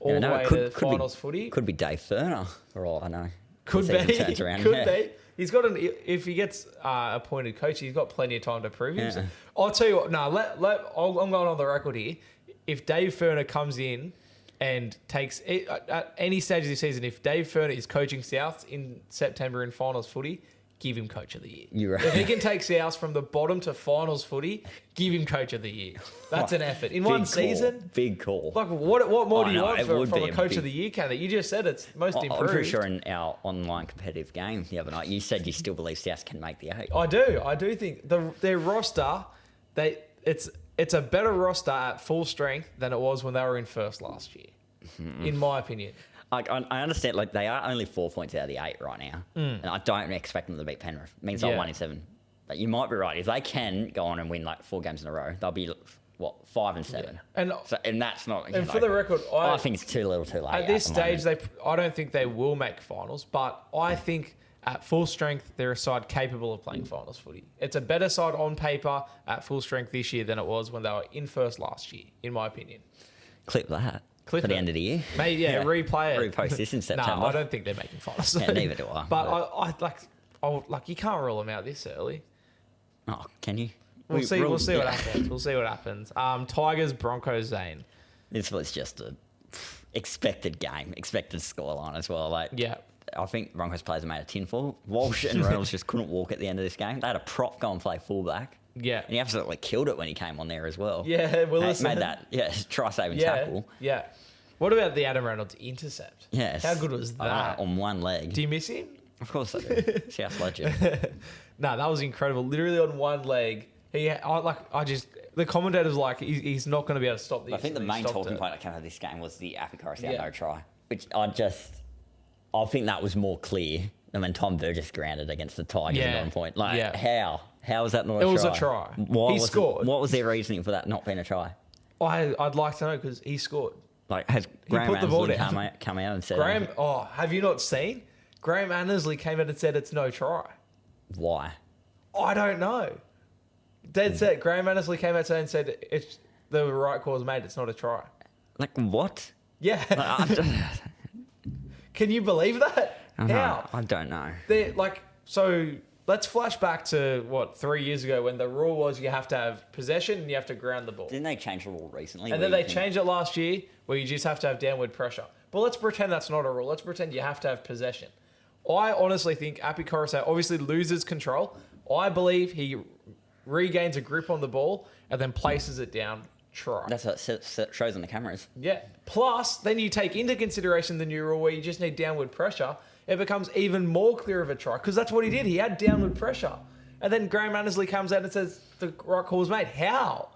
all the way to finals footy. Could be Dave Furner, for all I know. Could The be. season turns around. Could Yeah. be. He's got if he gets appointed coach, he's got plenty of time to prove Yeah. himself. I'll tell you what. No, I'm going on the record here. If Dave Furner comes in and takes at any stage of the season, if Dave Furner is coaching South in September in finals footy, give him coach of the year. You're right. If he can take South from the bottom to finals footy, give him coach of the year. That's an effort in one season. Big call. Like what more do you know, want it from would a be coach big- of the year candidate? You just said it's most I'm improved. pretty sure in our online competitive game the other night, you said you still believe South can make the 8. I do think their roster, it's a better roster at full strength than it was when they were in first last year, in my opinion. I understand, they are only 4 points out of the 8 right now, and I don't expect them to beat Penrith. It means they're 1 in 7. But you might be right. If they can go on and win 4 games in a row, they'll be 5 and 7. And that's not. and for the record, I think it's too little, too late. at this the stage, moment. I don't think they will make finals, but I think at full strength, they're a side capable of playing finals footy. It's a better side on paper at full strength this year than it was when they were in first last year, in my opinion. Clip that. Clip for the it. end of the year. Maybe, replay it. Repost this in September. No, I don't think they're making finals. Yeah, neither do I. But I you can't rule them out this early. Oh, can you? We'll see what happens. We'll see what happens. Tigers, Broncos, Zane. This was just a expected game, expected scoreline as well. Yeah. I think Broncos players made a tin for. Walsh and Reynolds just couldn't walk at the end of this game. They had a prop go and play fullback. Yeah. And he absolutely killed it when he came on there as well. Yeah, Willis Made that, try-saving tackle. Yeah. What about the Adam Reynolds intercept? Yes. How good was that? On one leg. Do you miss him? Of course I do. South legend. No, that was incredible. Literally on one leg. The commentators he's not going to be able to stop this. I think the and he main stopped talking it. point that came out of this game was the Apicoristiano try, which I think that was more clear than when Tom Burgess grounded against the Tigers at one point. How? How was that not a It try? was a try. Why He was scored. What was their reasoning for that not being a try? I'd like to know because he scored. Like, has Graham put the ball Annesley down. come out and said Graham, have you not seen? Graham Annesley came out and said it's no try. why? I don't know. Dead set. Graham Annesley came out and said it's the right call was made. It's not a try. Like, what? Yeah. Like, Can you believe that? How? I don't know. So let's flash back to 3 years ago when the rule was you have to have possession and you have to ground the ball. Didn't they change the rule recently? And then they changed it last year where you just have to have downward pressure. But let's pretend that's not a rule. Let's pretend you have to have possession. I honestly think Api Coruscant obviously loses control. I believe he regains a grip on the ball and then places it down. Try. That's what it shows on the cameras. Yeah. Plus, then you take into consideration the new rule where you just need downward pressure. It becomes even more clear of a try because that's what he did. He had downward pressure. And then Graham Annesley comes out and says the right call was made. How?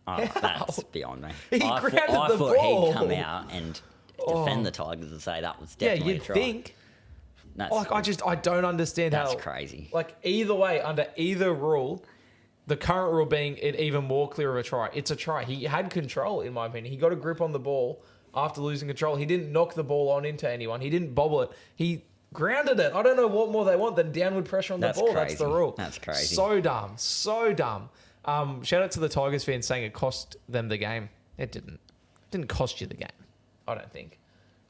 Oh, that's beyond me. He I grounded thought the ball. he'd come out and defend the Tigers and say that was definitely you'd a try. think. That's, I don't understand that's how. crazy. Like, either way, under either rule, the current rule being it even more clear of a try, it's a try. He had control, in my opinion. He got a grip on the ball after losing control. He didn't knock the ball on into anyone. He didn't bobble it. He grounded it. I don't know what more they want than downward pressure on the ball. Crazy. That's the rule. That's crazy. So dumb. So dumb. Shout out to the Tigers fans saying it cost them the game. It didn't. It didn't cost you the game. I don't think.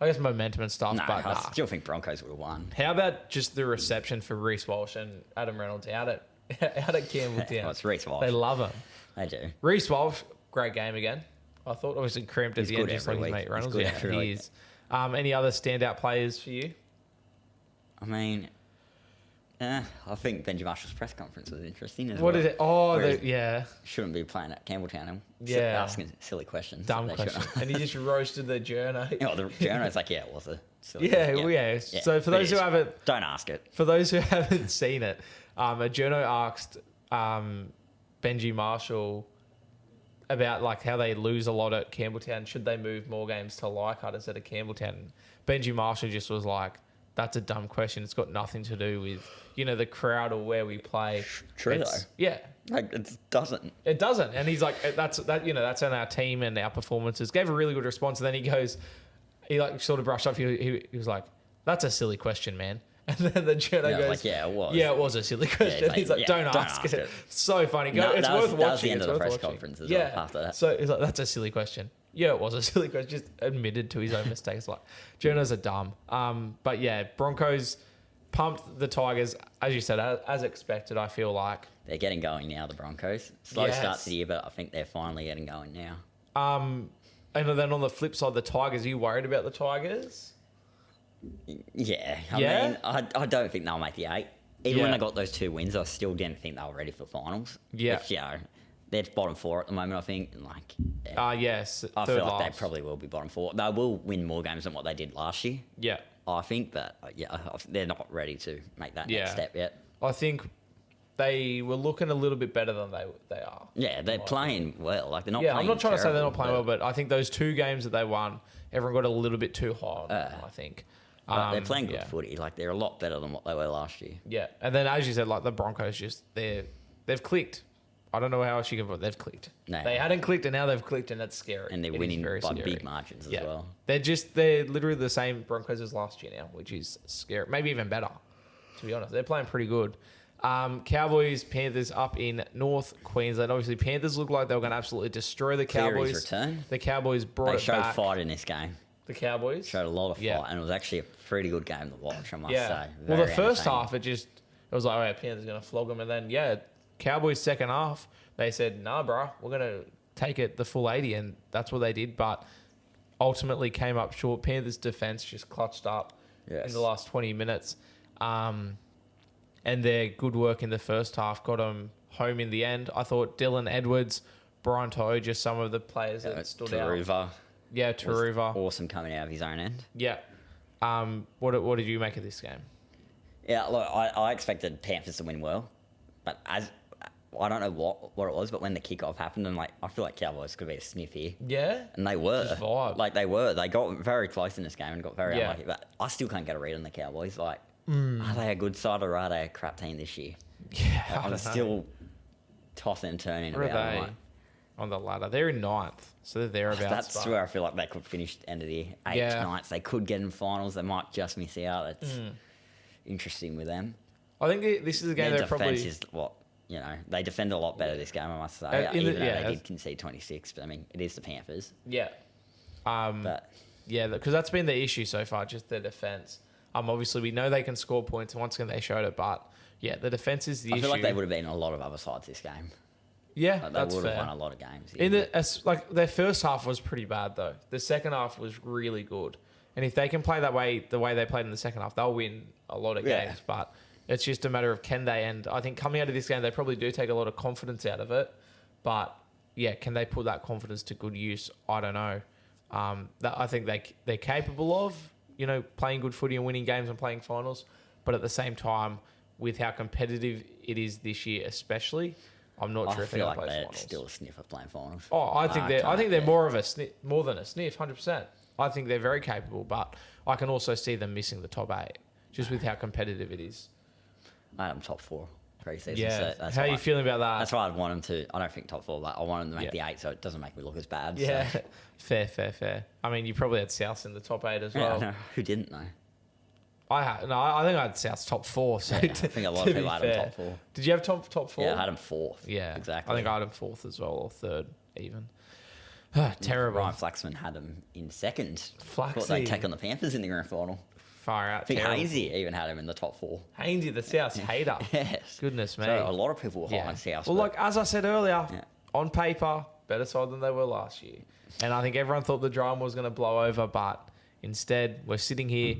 I guess momentum and stuff, No, but I nah. still think Broncos would have won. How about just the reception for Reece Walsh and Adam Reynolds out at Campbelltown? Well, it's Reece Walsh. They love him. They do. Reece Walsh, great game again. I thought obviously cramped at He's the end, good just like every his week. mate Reynolds. He's good Yeah, every he week. is. Any other standout players for you? I mean, I think Benji Marshall's press conference was interesting as What well. did it? Oh, Whereas yeah, shouldn't be playing at Campbelltown and Yeah. asking silly questions. dumb that they question. shouldn't. And he just roasted the journo. Oh, the journalist's like, yeah, it was a silly Yeah, question. well, yeah. So for But those it who is. haven't, Don't ask it. For those who haven't seen it, a journo asked Benji Marshall about like how they lose a lot at Campbelltown. Should they move more games to Leichhardt instead of Campbelltown? Benji Marshall just was like, "That's a dumb question. It's got nothing to do with the crowd or where we play." True It's- though. Yeah. Like, it doesn't. It doesn't, and he's like, that's on our team and our performances. Gave a really good response, and then he goes, he like sort of brushed off. He was like, "That's a silly question, man." And then the journo Yeah, goes, like, yeah, it was. Yeah, it was a silly question." like, He's like, yeah, "Don't don't ask ask it." it. So funny. Go, No, it's that worth was- watching. that was the end It's of the worth press watching. conference as well after that. So he's like, "That's a silly question." Yeah, it was a silly question. Just admitted to his own mistakes. Like, journos are dumb. But yeah, Broncos pumped the Tigers, as you said, as expected. I feel like. They're getting going now, the Broncos. Slow Yes. start to the year, but I think they're finally getting going now. And then on the flip side, the Tigers. Are you worried about the Tigers? Yeah. I Yeah? mean, I don't think they'll make the 8. Even when Yeah. they got those 2 wins, I still didn't think they were ready for finals. Yeah. Which, they're bottom 4 at the moment, I think. And yeah, Yes. I third feel like last. they probably will be bottom 4. They will win more games than what they did last year, Yeah. I think. But, they're not ready to make that next step yet. I think they were looking a little bit better than they are. Yeah, they're playing well. Like, they're not Yeah, playing I'm not trying to say they're not terrible, playing well, but I think those 2 games that they won, everyone got a little bit too high on them, I think. But they're playing good yeah. footy. Like, they're a lot better than what they were last year. Yeah, and then as you said, like the Broncos, they've clicked. I don't know how else you can put it. They've clicked. No. They hadn't clicked, and now they've clicked, and that's scary. And they're It is winning very by scary. big margins as well. They're literally the same Broncos as last year now, which is scary. Maybe even better, to be honest. They're playing pretty good. Cowboys, Panthers up in North Queensland. Obviously, Panthers looked like they were going to absolutely destroy the Cleary's Cowboys. return. The Cowboys brought They it showed back. fight in this game. The Cowboys Showed a lot of fight, Yeah. and it was actually a pretty good game to watch, I must Yeah. say. Well, the Very first entertaining. half, it was like, oh, yeah, Panthers going to flog them. And then, Cowboys second half, they said, nah, bro, we're going to take it the full 80. And that's what they did. But ultimately came up short. Panthers defense just clutched up in the last 20 minutes. And their good work in the first half got them home in the end. I thought Dylan Edwards, Brian Toe, just some of the players that stood out. Taruva Yeah, was Taruva. awesome coming out of his own end. Yeah. What did you make of this game? Yeah, look, I expected Panthers to win well, but I don't know what it was, but when the kickoff happened, and I feel like Cowboys could be a sniff here. Yeah? And they were. Just vibe. They got very close in this game and got very Yeah. unlucky, but I still can't get a read on the Cowboys. Are they a good side or are they a crap team this year? Yeah, I I'm know. still tossing and turning Where about are it. they Like, on the ladder? They're in ninth, so they're thereabouts. that's but- where I feel like they could finish end of the year. 8th, Yeah. 9th. They could get in finals. They might just miss out. That's interesting with them. I think this is a game Their they're defense probably. is what, they defend a lot better this game, I must say. In the- even though yeah. they did concede 26, but I mean, it is the Panthers. Yeah. But Yeah, because that's been the issue so far, just their defense. Obviously we know they can score points, and once again they showed it, but yeah, the defense is the issue. I feel like they would have beaten a lot of other sides this game. Yeah, Like, they that's would have fair. won a lot of games. In like their first half was pretty bad though. The second half was really good, and if they can play that way, the way they played in the second half, they'll win a lot of Yeah. games. But it's just a matter of can they. And I think coming out of this game, they probably do take a lot of confidence out of it. But yeah, can they put that confidence to good use? I don't know. That I think they're capable of, playing good footy and winning games and playing finals. But at the same time, with how competitive it is this year, especially, I'm not I sure if they're feel going like to play they're finals. still a sniff of playing finals. Oh, I think they're yeah. more of a sniff, more than a sniff, 100%. I think they're very capable, but I can also see them missing the top 8 just with how competitive it is. I had them top 4 pre-season. Yeah. So that's How are why- you feeling about that? That's why I'd want them to. I don't think top 4, but I want them to make Yeah. the 8, so it doesn't make me look as bad. Yeah, So. fair. I mean, you probably had South in the top 8 as Yeah, well. no, who didn't know? I think I had South's top 4. So Yeah, I think a lot of people had them top 4. Did you have top 4? Yeah, I had them 4th. Yeah, exactly. I think I had him 4th as well, or 3rd even. Terrible. Ryan Flaxman had them in 2nd. Flaxy. Thought they'd take on the Panthers in the grand final. Far out. I think terrible. Hainsey even had him in the top 4. Hainsey, the South's hater. Yes. Goodness me. So a lot of people were high Yeah. on South. Well, but like as I said earlier, Yeah. on paper, better side than they were last year. And I think everyone thought the drama was going to blow over, but instead we're sitting here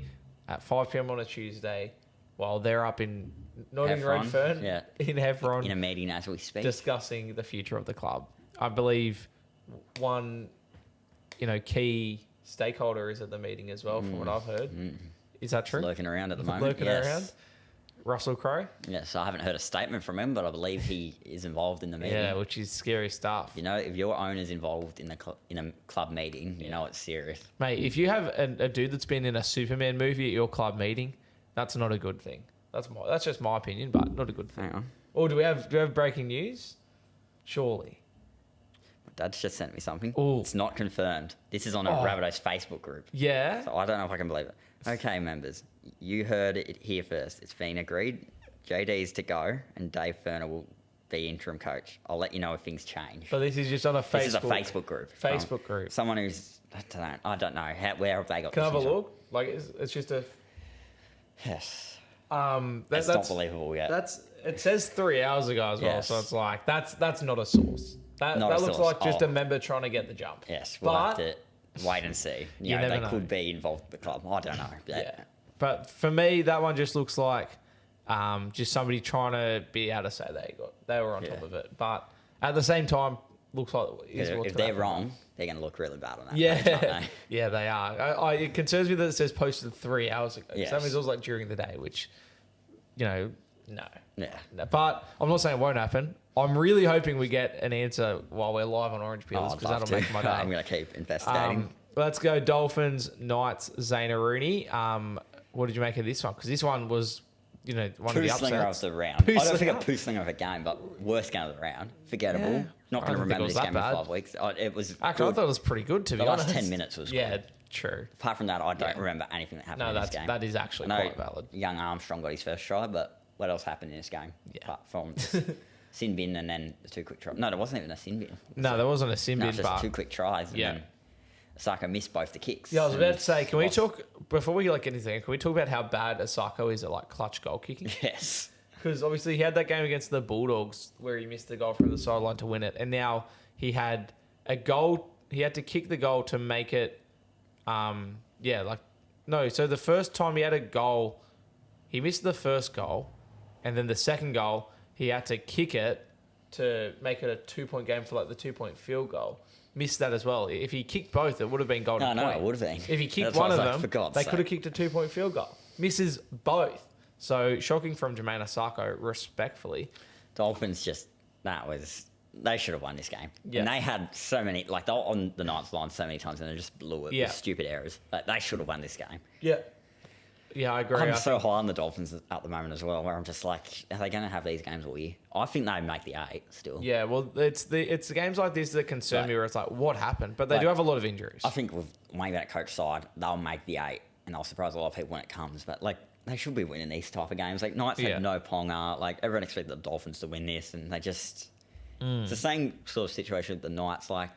at 5 p.m. on a Tuesday while they're up in Nottingham Heffron, Redfern, yeah. in Heffron, in a meeting as we speak. discussing the future of the club. I believe one, key stakeholder is at the meeting as well, from what I've heard. Is that true? lurking around at the moment. Lurking yes. around? Russell Crowe? Yes, I haven't heard a statement from him, but I believe he is involved in the meeting. Yeah, which is scary stuff. If your owner's involved in in a club meeting, you know it's serious. Mate, if you have a dude that's been in a Superman movie at your club meeting, that's not a good thing. That's just my opinion, but not a good thing. Hang on. Or do we have breaking news? Surely. Dad's just sent me something. Ooh. It's not confirmed. This is on a Oh. Rabbitohs Facebook group. Yeah. So I don't know if I can believe it. Okay, members, you heard it here first. It's been agreed. JD is to go, and Dave Ferner will be interim coach. I'll let you know if things change. So this is just on a Facebook. This is a Facebook group. from Facebook group. Someone who's I don't know where have they got. Can I this have a from? look? Like it's just a. Yes. That's It's not believable yet. It says 3 hours ago as well, Yes. so it's like that's not a source. That Not a looks source. like just Oh. a member trying to get the jump. Yes, we'll have to wait and see. You You know, never they know. could be involved with the club. I don't know. Yeah. But for me, that one just looks like just somebody trying to be able to say they were on top Yeah. of it. But at the same time, looks like If they're wrong, they're going to look really bad on that. page, Yeah, aren't they? yeah, they are. It concerns me that it says posted 3 hours ago. Yes. That means it was like during the day, which, no. Yeah. No. But I'm not saying it won't happen. I'm really hoping we get an answer while we're live on Orange Peelers I'd because love that'll to. make my day. I'm going to keep investigating. Let's go Dolphins, Knights, Zayna Rooney. What did you make of this one? Because this one was, one of Poo the slinger upsets. of the round. I don't Poo think a slinger. poo slinger of a game, but worst game of the round. Forgettable. Yeah. Not I going to don't think it remember was this that game bad. in 5 weeks. It was Actually, I good. thought it was pretty good, to be The last honest. 10 minutes was Yeah, good. true. Apart from that, I don't Yeah. remember anything that happened No, in this game. that is actually I know quite valid. young Armstrong got his first try, but what else happened in this game? Yeah. Apart from sin bin and then the 2 quick tries. No, there wasn't even a sin bin. No, there wasn't a sin No, bin, it's just but 2 quick tries. And Yeah. then Osaka missed both the kicks. yeah, I was about and to say, can we lost. talk before we get anything? Can we talk about how bad Osako is at like clutch goal kicking? Yes. Because obviously he had that game against the Bulldogs where he missed the goal from the sideline to win it, and now he had a goal. He had to kick the goal to make it. So the first time he had a goal, he missed the first goal, and then the second goal he had to kick it to make it a 2-point game for like the 2-point field goal. Missed that as well. If he kicked both, it would have been golden No, point. it would have been. If he kicked That's why one I of was like, them, for God's they sake. could have kicked a 2-point field goal. Misses both. So shocking from Jermaine Osako, respectfully. Dolphins they should have won this game. Yeah. And they had so many, they were on the Knights line so many times and they just blew it Yeah. with stupid errors. They should have won this game. Yeah. Yeah, I agree. I'm I so think- high on the Dolphins at the moment as well, where I'm just like, are they going to have these games all year? I think they make the 8 still. Yeah, well, it's the games like this that concern Like- me, where it's like, what happened? But they do like, have a lot of injuries. I think with maybe that coach side, they'll make the 8, and they'll surprise a lot of people when it comes. But like, they should be winning these type of games. Like Knights Yeah. had no Ponga. Like everyone expected the Dolphins to win this, and they just. It's the same sort of situation with the Knights. Like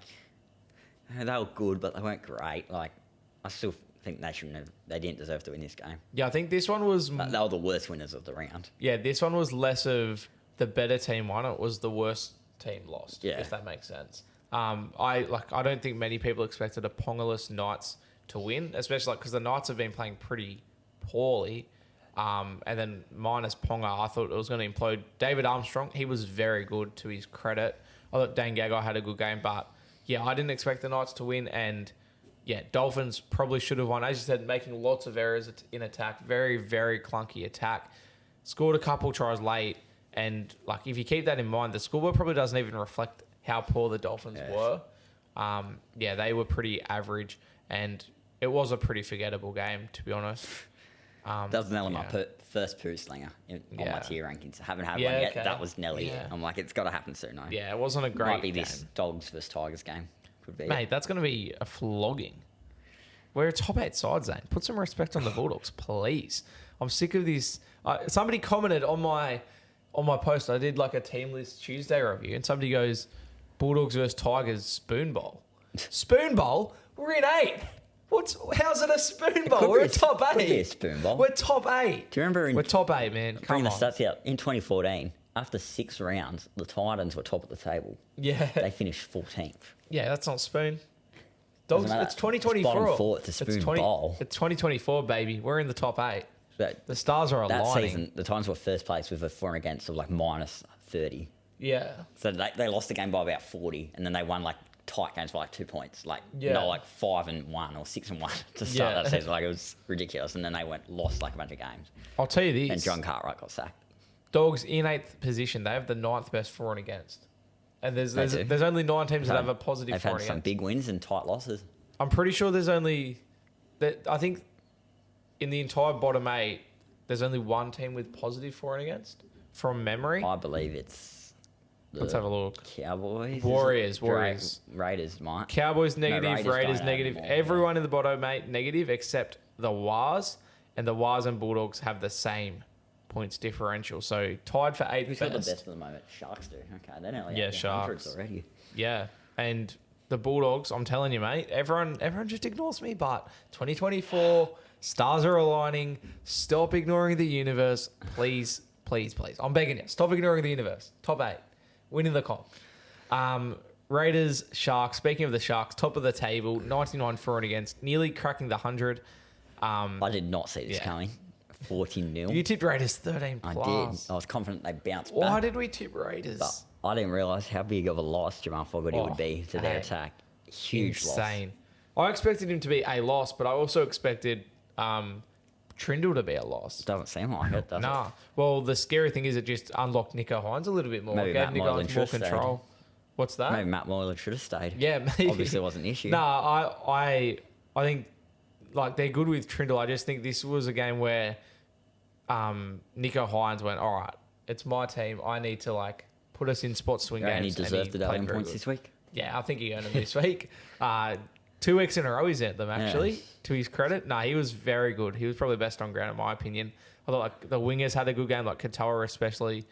they were good, but they weren't great. Like I still think they shouldn't have. They didn't deserve to win this game. Yeah, I think this one was. But they were the worst winners of the round. Yeah, this one was less of the better team won. It was the worst team lost. Yeah. If that makes sense. I don't think many people expected a Pongaless Knights to win, especially because the Knights have been playing pretty poorly. And then minus Ponga, I thought it was going to implode. David Armstrong, he was very good, to his credit. I thought Dane Gagai had a good game, but yeah, I didn't expect the Knights to win. And yeah, Dolphins probably should have won. As you said, making lots of errors in attack, very, very clunky attack. Scored a couple tries late, and like if you keep that in mind, the scoreboard probably doesn't even reflect how poor the Dolphins were. They were pretty average, and it was a pretty forgettable game, to be honest. That was Nelly, my first poo slinger on my tier rankings. I haven't had one yet. okay. That was Nelly. Yeah. I'm like, it's got to happen soon. Though. Yeah, it wasn't a great Might be game. this Dogs versus Tigers game. Could be. Mate, that's going to be a flogging. We're a top 8 side, Zane. Put some respect on the Bulldogs, please. I'm sick of this. Somebody commented on my post. I did like a team list Tuesday review, and somebody goes, Bulldogs versus Tigers spoon bowl. Spoon bowl? We're in 8th. How's it a spoon bowl? We're a top 8. Could be a spoon bowl. We're top 8. Do you remember? We're top 8, man. Come Bring the on. stats out. In 2014, after 6 rounds, the Titans were top of the table. Yeah. They finished 14th. Yeah, that's not spoon. Dogs, Doesn't matter. it's 2024. It's bottom 4, it's a spoon bowl. It's 2024, baby. We're in the top 8. But The stars are that aligning. season, the Titans were first place with a for and against of like minus 30. Yeah. So they lost the game by about 40, and then they won like tight games by like 2 points. Like Yeah. no, like 5-1 or 6-1 to start that season. Like it was ridiculous, and then they lost like a bunch of games. I'll tell you this. And John Cartwright got sacked. Dogs in 8th position. They have the 9th best for and against. And there's do. only 9 teams that have a positive They've for and had some against. big wins and tight losses. I'm pretty sure there's only I think in the entire bottom 8, there's only one team with positive for and against from memory. I believe it's the Let's have a look. Cowboys. Warriors. Raiders might. Cowboys negative, Raiders Raiders don't negative. have them all, Everyone in the bottom 8 negative except the Wars, and the Wars and Bulldogs have the same points differential. So tied for 8th Who's best. got the best at the moment? Sharks do. Okay, they nearly Yeah, have the Sharks. hundreds already. Yeah, and the Bulldogs, I'm telling you, mate, everyone just ignores me, but 2024, stars are aligning. Stop ignoring the universe. Please, please, please. I'm begging you. Stop ignoring the universe. Top 8. Winning the comp. Raiders, Sharks. Speaking of the Sharks, top of the table, 99 for and against, nearly cracking the 100. I did not see this Yeah. coming. 14-0. You tipped Raiders 13 I plus. did. I was confident they bounced Why back. did we tip Raiders? But I didn't realise how big of a loss Jamal Fogarty would be to their hey. attack. Huge Insane. I expected him to be a loss, but I also expected Trindle to be a loss. loss. Doesn't seem like it, does Nah. Well, the scary thing is it just unlocked Nico Hines a little bit more. Maybe It gave Matt Nico Moylan Hines more should have control. What's it? that? Maybe Matt Moylan should have stayed. Yeah, maybe. Obviously, it wasn't an issue. Nah, I think like they're good with Trindle. I just think this was a game where Nico Hines went, all right, it's my team. I need to like put us in spot swing Yeah, and games. he deserved the played Darwin very points good. this week. Yeah, I think he earned them this week. 2 weeks in a row he's earned them, actually, Yeah. to his credit. No, he was very good. He was probably best on ground, in my opinion. I thought like the wingers had a good game, like Katoa especially.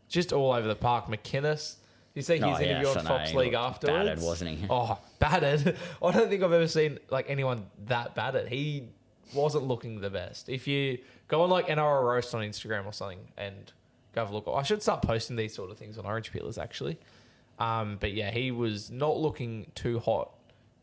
Just all over the park. McInnes, you see his interview on Fox he League looked afterwards? battered, wasn't he? Oh, battered. I don't think I've ever seen like anyone that battered. He wasn't looking the best. If you go on like NRL Roast on Instagram or something and go have a look. I should start posting these sort of things on Orange Peelers, actually. But yeah, he was not looking too hot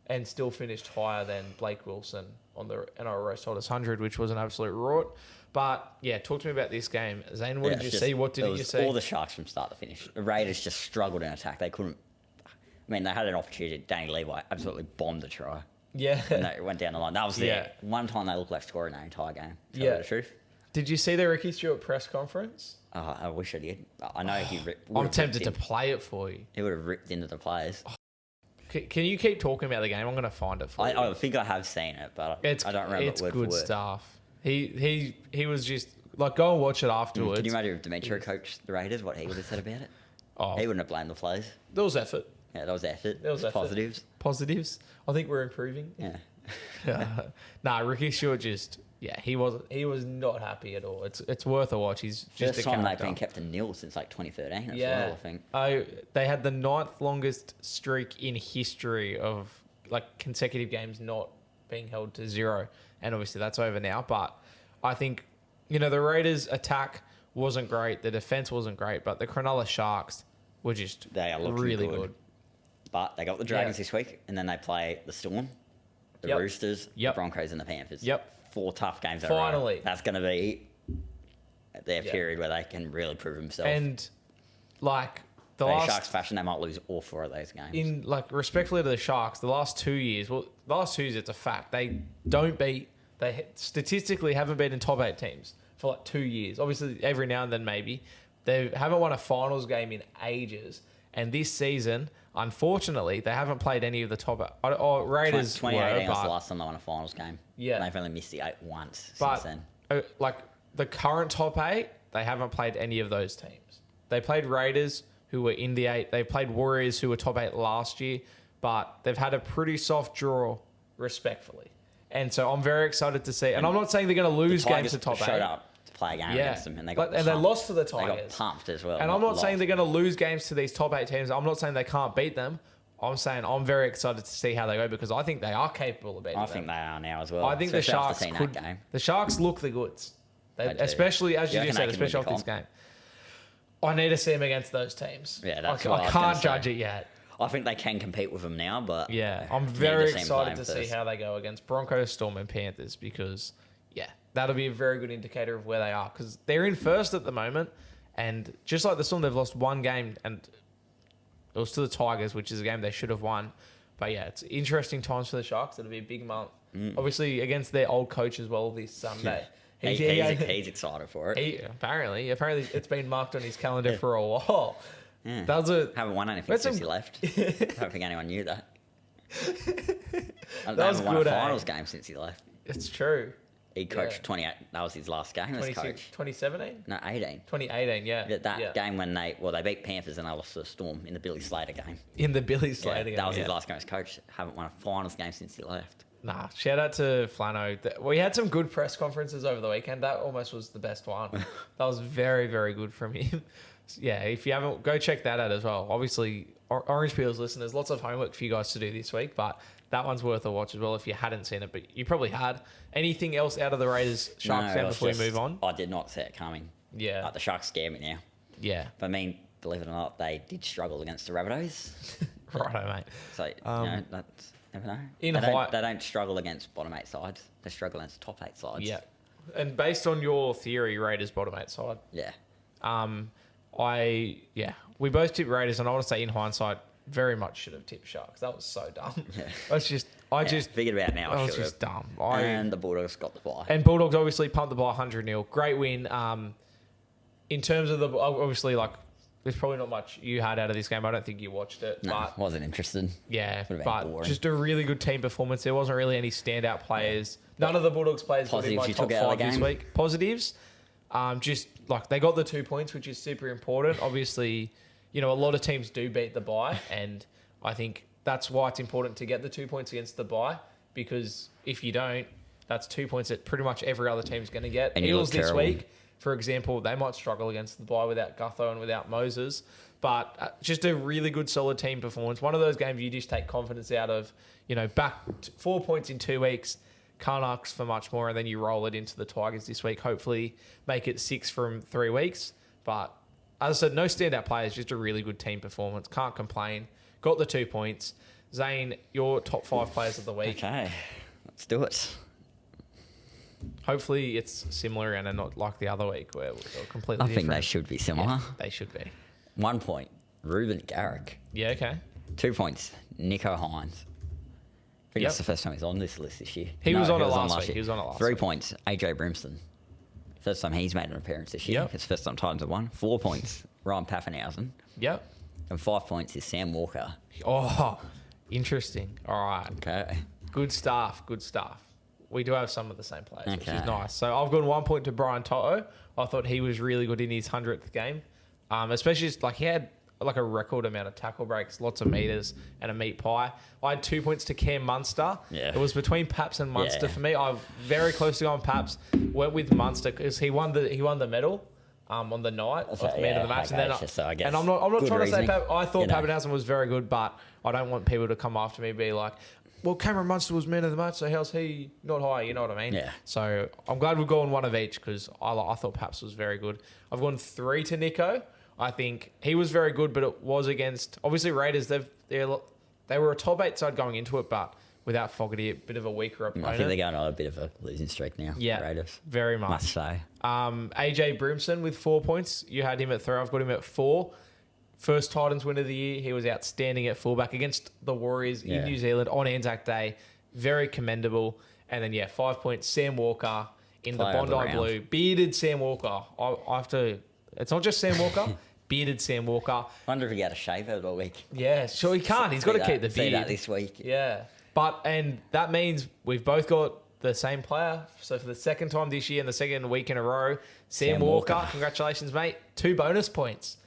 and still finished higher than Blake Wilson on the NRL Roast Holders 100, which was an absolute rort. But yeah, talk to me about this game. Zane, what did you see? What didn't you see? All the Sharks from start to finish. The Raiders just struggled in attack. They couldn't. I mean, they had an opportunity. Danny Levi absolutely bombed the try. Yeah. And they went down the line. That was the Yeah. one time they looked like scoring the entire game. Tell Yeah. you the truth. Did you see the Ricky Stewart press conference? I wish I did. I know he ripped. I'm tempted to play it for you. He would have ripped into the players. Can you keep talking about the game? I'm going to find it for you. I think I have seen it, but I don't remember It's it word good for word. stuff. He was just like, go and watch it afterwards. Can you imagine if Demetrio coached the Raiders, what he would have said about it? Oh, He wouldn't have blamed the players. there was effort. Yeah, that was effort. There was effort. Positives. I think we're improving. Yeah. Nah, Ricky Stewart he was not happy at all. It's worth a watch. He's just First a time they've character. been kept to nil since like 2013 as well, I think. They had the 9th longest streak in history of like consecutive games not being held to 0. And obviously that's over now. But I think, the Raiders' attack wasn't great. The defense wasn't great. But the Cronulla Sharks were just They are looking really good. But they got the Dragons this week, and then they play the Storm, the Roosters, the Broncos, and the Panthers. 4 tough games. Finally. That's going to be their period where they can really prove themselves. And like the But in last Sharks fashion, they might lose all 4 of those games. in like respectfully to the Sharks, the last 2 years, it's a fact. They statistically haven't been in top 8 teams for like 2 years. Obviously, every now and then maybe. They haven't won a finals game in ages. And this season, unfortunately, they haven't played any of the top. Raiders 2018 were, was the last time they won a finals game. Yeah. And they've only missed the 8 once but since then. like the current top 8, they haven't played any of those teams. They played Raiders, who were in the 8. They played Warriors, who were top 8 last year. But they've had a pretty soft draw, respectfully. And so I'm very excited to see. And I'm not saying they're going to lose games to top 8. Showed up to play a game against them, and they got they lost to the They Tigers. got pumped as well. And I'm not saying they're going to lose games to these top 8 teams. I'm not saying they can't beat them. I'm saying I'm very excited to see how they go because I think they are capable of beating them. I think they are now as well. I think the especially Sharks after seeing that game. The Sharks look the goods. They do. Especially, as you reckon just said, they can especially win off the this game. I need to see them against those teams. Yeah, that's I what I was can't gonna judge say. it yet. I think they can compete with them now, but Yeah, I'm need very to see them play excited to see first. how they go against Broncos, Storm, and Panthers because, that'll be a very good indicator of where they are because they're in first at the moment, and just like the Storm, they've lost one game, and it was to the Tigers, which is a game they should have won. But it's interesting times for the Sharks. It'll be a big month, obviously against their old coach as well this Sunday. He's excited for it. Apparently, it's been marked on his calendar for a while. Yeah. That was Haven't won anything since he left. I don't think anyone knew that. They haven't won a finals game since he left. It's true. He coached 28. That was his last game as coach. 2017? No, 18. 2018, yeah. That game when they beat Panthers and they lost to the Storm in the Billy Slater game. In the Billy Slater game. That was his last game as coach. Haven't won a finals game since he left. Nah, shout out to Flano. We had some good press conferences over the weekend. That almost was the best one. That was very, very good from him. If you haven't, go check that out as well. Obviously, Orange Peel's listeners, lots of homework for you guys to do this week, but that one's worth a watch as well if you hadn't seen it, but you probably had. Anything else out of the Raiders Sharks game before we move on? I did not see it coming. Yeah. Like, the Sharks scare me now. Yeah. But I mean, believe it or not, they did struggle against the Rabbitohs. Righto, mate. So, that's never know. They don't struggle against bottom 8 sides. They struggle against top 8 sides. Yeah. And based on your theory, Raiders bottom 8 side. Yeah. We both tipped Raiders, and I want to say in hindsight, very much should have tipped Sharks. That was so dumb. Yeah. I just figured it out now. That was just dumb. And the Bulldogs got the bye. And Bulldogs obviously pumped the ball 100-0. Great win. In terms of obviously, like, there's probably not much you had out of this game. I don't think you watched it. No, but wasn't interested. Yeah, Would've been but boring. just a really good team performance. There wasn't really any standout players. None of the Bulldogs players got in my Positives you top took out of 5 the this game? week. Positives, just like they got the 2 points, which is super important. Obviously, a lot of teams do beat the bye, and I think that's why it's important to get the 2 points against the bye, because if you don't, that's 2 points that pretty much every other team's going to get. And you Eagles look this terrible. week, for example, they might struggle against the bye without Gutho and without Moses. But just a really good, solid team performance. One of those games you just take confidence out of, back 4 points in 2 weeks, can't ask for much more, and then you roll it into the Tigers this week. Hopefully make it 6 from 3 weeks. But as I said, no standout players, just a really good team performance. Can't complain. Got the 2 points. Zane, your top 5 players of the week. Okay, let's do it. Hopefully it's similar and not like the other week where we're completely I different. think they should be similar. Yeah, they should be. 1 point, Ruben Garrick. Yeah, okay. 2 points, Nico Hines. I think Yep. it's the first time he's on this list this year. He was on it last year. week. He was on it last 3 week. points, AJ Brimston. First time he's made an appearance this year. Yep. It's the first time Titans have won. 4 points, Ryan Paffenhausen. Yep. And 5 points is Sam Walker. Oh, interesting. All right. Okay. Good stuff. Good stuff. we do have some of the same players, which is Okay. nice. So I've gone 1 point to Brian Toto. I thought he was really good in his 100th game, especially like he had like a record amount of tackle breaks, lots of meters, and a meat pie. I had 2 points to Cam Munster. Yeah. It was between Paps and Munster Yeah. for me. I'm very close to going Paps. Went with Munster because he won the medal. On the night of So, man of the yeah, match, okay, and then so I guess and I'm not good trying to say reasoning, I thought you know. Pappenhausen was very good, but I don't want people to come after me and be like, well, Cameron Munster was man of the match, so how's he not high? You know what I mean? Yeah. So I'm glad we've gone one of each because I thought Paps was very good. I've gone 3 to Nico. I think he was very good, but it was against obviously Raiders. They were a top 8 side going into it, but without Fogarty, a bit of a weaker opponent. I think they're going on a bit of a losing streak now. Yeah, Raiders. very much. Must say. AJ Brimson with 4 points. You had him at 3. I've got him at 4. First Titans win of the year. He was outstanding at fullback against the Warriors in Yeah. New Zealand on Anzac Day. Very commendable. And then, 5 points. Sam Walker in Player the of the Bondi round. Blue. Bearded Sam Walker. I have to... It's not just Sam Walker. Bearded Sam Walker. Wonder if he had a shave over the week. Yeah, sure he can't. He's got to keep the See that beard. this week. Yeah. And that means we've both got the same player. So for the second time this year and the second week in a row, Sam Walker. Congratulations, mate. 2 bonus points.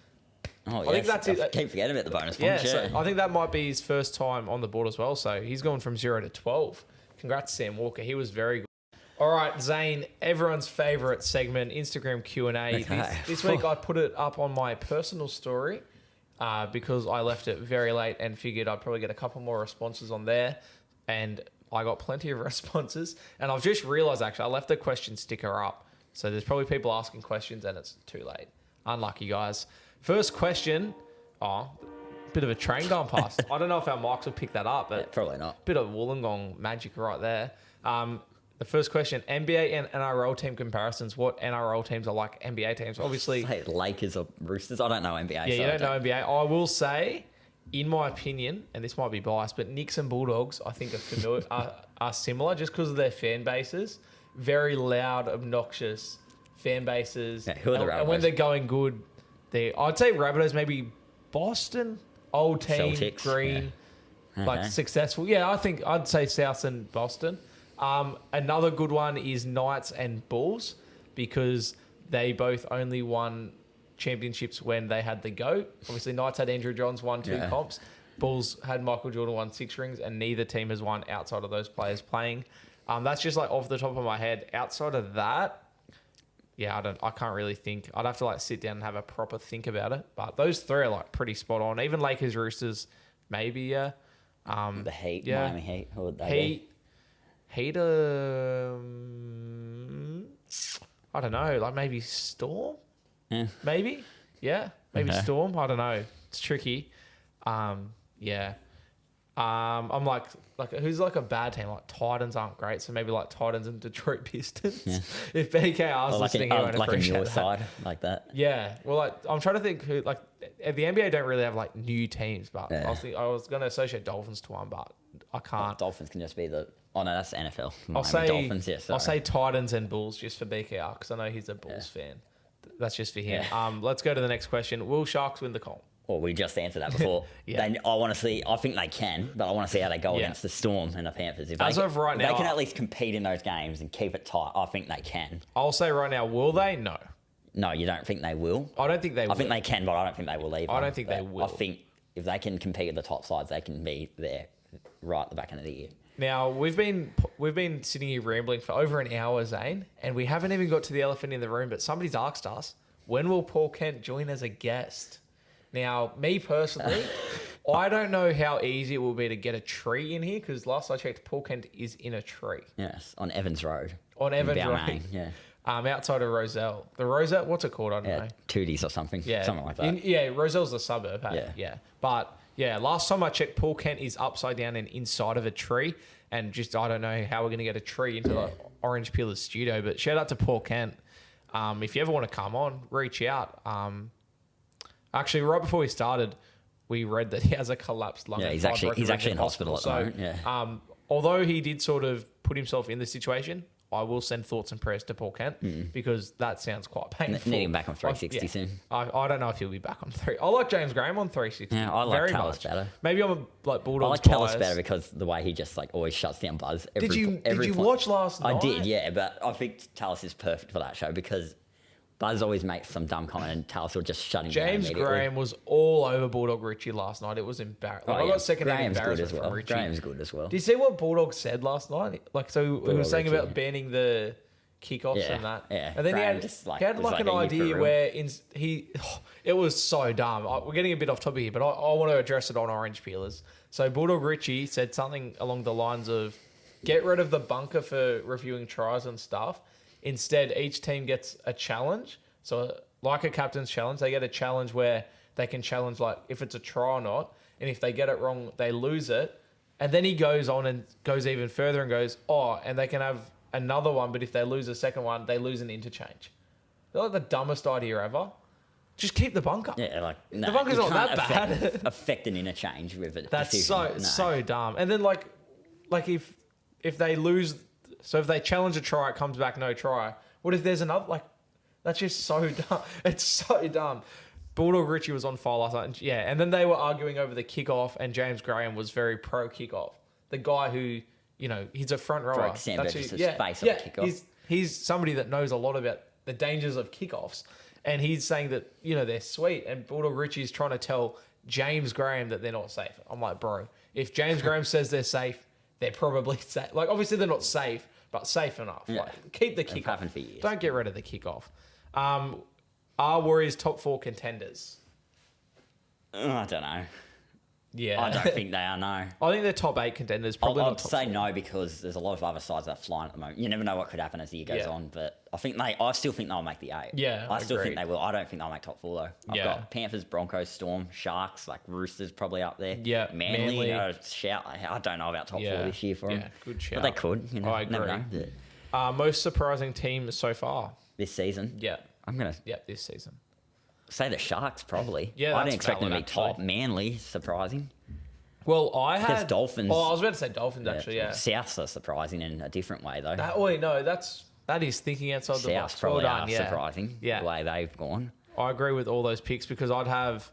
Oh, I think that's it. I keep forgetting about the bonus Yeah, points. so I think that might be his first time on the board as well. So he's gone from 0 to 12. Congrats, Sam Walker. He was very good. All right, Zane, everyone's favourite segment, Instagram Q&A. Okay. This week I put it up on my personal story because I left it very late and figured I'd probably get a couple more responses on there. And I got plenty of responses. And I've just realised, actually, I left the question sticker up. So there's probably people asking questions and it's too late. Unlucky, guys. First question. Oh, bit of a train going past. I don't know if our mics will pick that up, but Yeah, probably not. bit of Wollongong magic right there. The first question, NBA and NRL team comparisons. What NRL teams are like NBA teams? Obviously, Hey, Lakers or Roosters. I don't know NBA. yeah, so you I don't know NBA. I will say, in my opinion, and this might be biased, but Knicks and Bulldogs, I think, are similar just because of their fan bases. Very loud, obnoxious fan bases. Yeah, who are the and when Rabbitohs? they're going good, I'd say Rabbitohs, maybe Boston, old team, Celtics, green, yeah. like Okay. successful. Yeah, I think I'd say South and Boston. Another good one is Knights and Bulls because they both only won championships when they had the GOAT. Obviously, Knights had Andrew Johns, won 2 Yeah. comps. Bulls had Michael Jordan, won 6 rings, and neither team has won outside of those players playing. That's just like off the top of my head. Outside of that, yeah, I can't really think. I'd have to like sit down and have a proper think about it. But those 3 are like pretty spot on. Even Lakers, Roosters, maybe, yeah. The Heat, yeah. Miami Heat. Who would they Heat, I don't know, like maybe Storm? Yeah. Maybe? Yeah, maybe Okay. Storm. I don't know. It's tricky. Yeah. I'm like who's like a bad team? Like Titans aren't great, so maybe like Titans and Detroit Pistons. Yeah. If BKR's Or like listening, he won't on appreciate your that. side, like that. Yeah, well, like I'm trying to think who like the NBA don't really have like new teams, but Yeah. I was going to associate Dolphins to one, but I can't. Dolphins can just be the... Oh, no, that's NFL. I'll Miami say Dolphins, yeah, I'll sorry. say Titans and Bulls just for BKR because I know he's a Bulls fan. That's just for him. Yeah. Let's go to the next question. Will Sharks win the comp? Well, we just answered that before. Yeah. I want to see... I think they can, but I want to see how they go Yeah. against the Storm and the Panthers. If As they, of right if now, they can at least compete in those games and keep it tight, I think they can. I'll say right now, will they? No. No, you don't think they will? I don't think they will. I think they can, but I don't think they will either. I don't think they But will. I think if they can compete at the top sides, they can be there right at the back end of the year. Now, we've been sitting here rambling for over an hour, Zane, and we haven't even got to the elephant in the room, but somebody's asked us, when will Paul Kent join as a guest? Now, me personally, I don't know how easy it will be to get a tree in here because last I checked, Paul Kent is in a tree. Yes, on Evans Road. On Evans in Road. Balmain, yeah. Outside of Roselle. The Roselle, what's it called? I don't know. Yeah, Tooties or something. Yeah. Something like that. Yeah, Roselle's a suburb. Hey? Yeah. But yeah, last time I checked, Paul Kent is upside down and inside of a tree. And just, I don't know how we're going to get a tree into the Orange Peeler studio. But shout out to Paul Kent. If you ever want to come on, reach out. Actually, right before we started, we read that he has a collapsed lung. Yeah, and he's 5 actually broken ribs in hospital at the moment, yeah. Although he did sort of put himself in this situation, I will send thoughts and prayers to Paul Kent because that sounds quite painful. Need him back on 360 soon. I don't know if he'll be back on 3. I like James Graham on 360. Yeah, I like very Tallis much. better. Maybe I'm a Bulldogs I like Tallis bias. better because the way he just like always shuts down Buzz. Did you watch last night? I did, yeah, but I think Tallis is perfect for that show because Buzz always makes some dumb comment and Tallis will just shut him down. James Graham was all over Bulldog Richie last night. It was embarrassing. I got second-hand embarrassment from Richie. Graham's good as well. Did you see what Bulldog said last night? Like, so he was saying about banning the kickoffs and that. Yeah. And then Graham he just, had like an idea where it was so dumb. We're getting a bit off topic here, but I want to address it on Orange Peelers. So Bulldog Richie said something along the lines of, get rid of the bunker for reviewing tries and stuff. Instead, each team gets a challenge. So like a captain's challenge, they get a challenge where they can challenge like if it's a try or not. And if they get it wrong, they lose it. And then he goes on and goes even further and goes, and they can have another one. But if they lose a second one, they lose an interchange. They're like the dumbest idea ever. Just keep the bunker. Yeah, like no, the bunker's not that bad. Affect an interchange with it. That's so dumb. And then like if they lose, so if they challenge a try, it comes back no try. What if there's another like? That's just so dumb. It's so dumb. Bulldog Richie was on fire last night. And then they were arguing over the kickoff, and James Graham was very pro kickoff. The guy who, he's a front rower. Broke Sam Burgess' face on kickoff. He's somebody that knows a lot about the dangers of kickoffs. And he's saying that, they're sweet. And Bulldog Richie's trying to tell James Graham that they're not safe. I'm like, bro, if James Graham says they're safe, they're probably safe. Like, obviously they're not safe, but safe enough. Yeah. Like, keep the kickoff. Happened for years. Don't get rid of the kickoff. Are Warriors top 4 contenders? I don't know. Yeah. I don't think they are, no. I think they're top 8 contenders. Probably I'd not top say 4. no because there's a lot of other sides that are flying at the moment. You never know what could happen as the year goes on, but I still think they'll make the 8. Yeah, I still think agreed. they will. I don't think they'll make top 4 though. I've got Panthers, Broncos, Storm, Sharks, like Roosters probably up there. Yeah, Manly. Shout. I don't know about top 4 this year for them. Yeah, good shout. But they could. I agree. Never know. Most surprising team so far? This season? Yeah. I'm going to this season. say the Sharks probably. Yeah, I didn't that's expect them to valid, be top. actually. Manly, surprising. Well, I Because had Dolphins. Oh, I was about to say Dolphins actually. Yeah. Souths are surprising in a different way though. That is thinking outside the Souths box. probably Well done, are surprising. Yeah. The way they've gone. I agree with all those picks because I'd have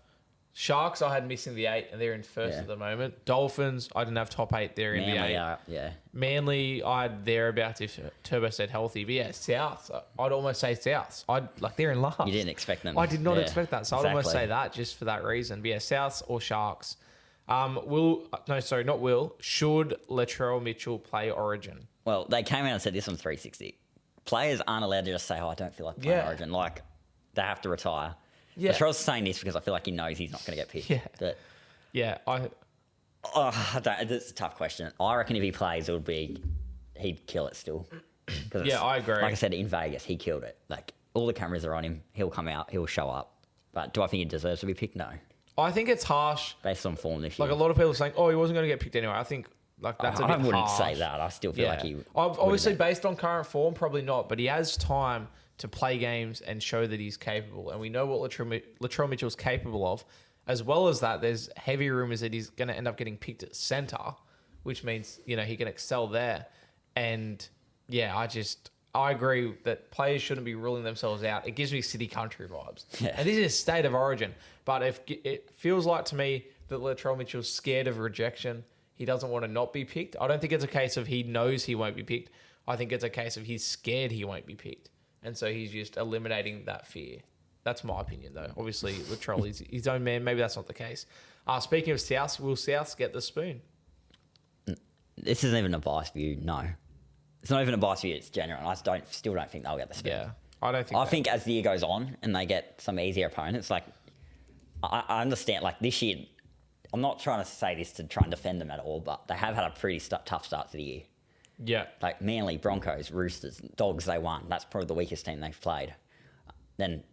Sharks. I had missing the 8, and they're in first at the moment. Dolphins. I didn't have top 8. They're in Manly the 8. yeah. Manly. I had thereabouts if Turbo said healthy. But yeah, Souths. I'd almost say Souths. They're in last. You didn't expect them. I did not Yeah, expect that, so I'd almost say that just for that reason. But yeah, Souths or Sharks. Should Latrell Mitchell play Origin? Well, they came out and said this on 360. Players aren't allowed to just say, I don't feel like playing Origin. Like, they have to retire. Yeah. Latrell's saying this because I feel like he knows he's not going to get picked. Yeah. But, Yeah, it's a tough question. I reckon if he plays, he'd kill it still. I agree. Like I said, in Vegas, he killed it. Like, all the cameras are on him. He'll come out. He'll show up. But do I think he deserves to be picked? No. I think it's harsh. Based on form this year. Like a lot of people are saying, he wasn't going to get picked anyway. I think that's a bit harsh. I wouldn't say that. I still feel like he... Obviously, based on current form, probably not. But he has time to play games and show that he's capable. And we know what Latrell Mitchell's capable of. As well as that, there's heavy rumours that he's going to end up getting picked at centre, which means, he can excel there. And, I agree that players shouldn't be ruling themselves out. It gives me city country vibes. Yeah. And this is state of origin. But if it feels like to me that Latrell Mitchell's scared of rejection, he doesn't want to not be picked. I don't think it's a case of he knows he won't be picked. I think it's a case of he's scared he won't be picked. And so he's just eliminating that fear. That's my opinion, though. Obviously, Latrell is his own man.Maybe that's not the case. Speaking of Souths, will Souths get the spoon? This isn't even a bias view, no. It's not even a bias view, it's genuine. I still don't think they'll get the spoon. Yeah, I don't think I think as the year goes on and they get some easier opponents, like, I understand, like, this year, I'm not trying to say this to try and defend them at all, but they have had a pretty tough start to the year. Yeah. Like, Manly, Broncos, Roosters, Dogs, they won. That's probably the weakest team they've played. Then,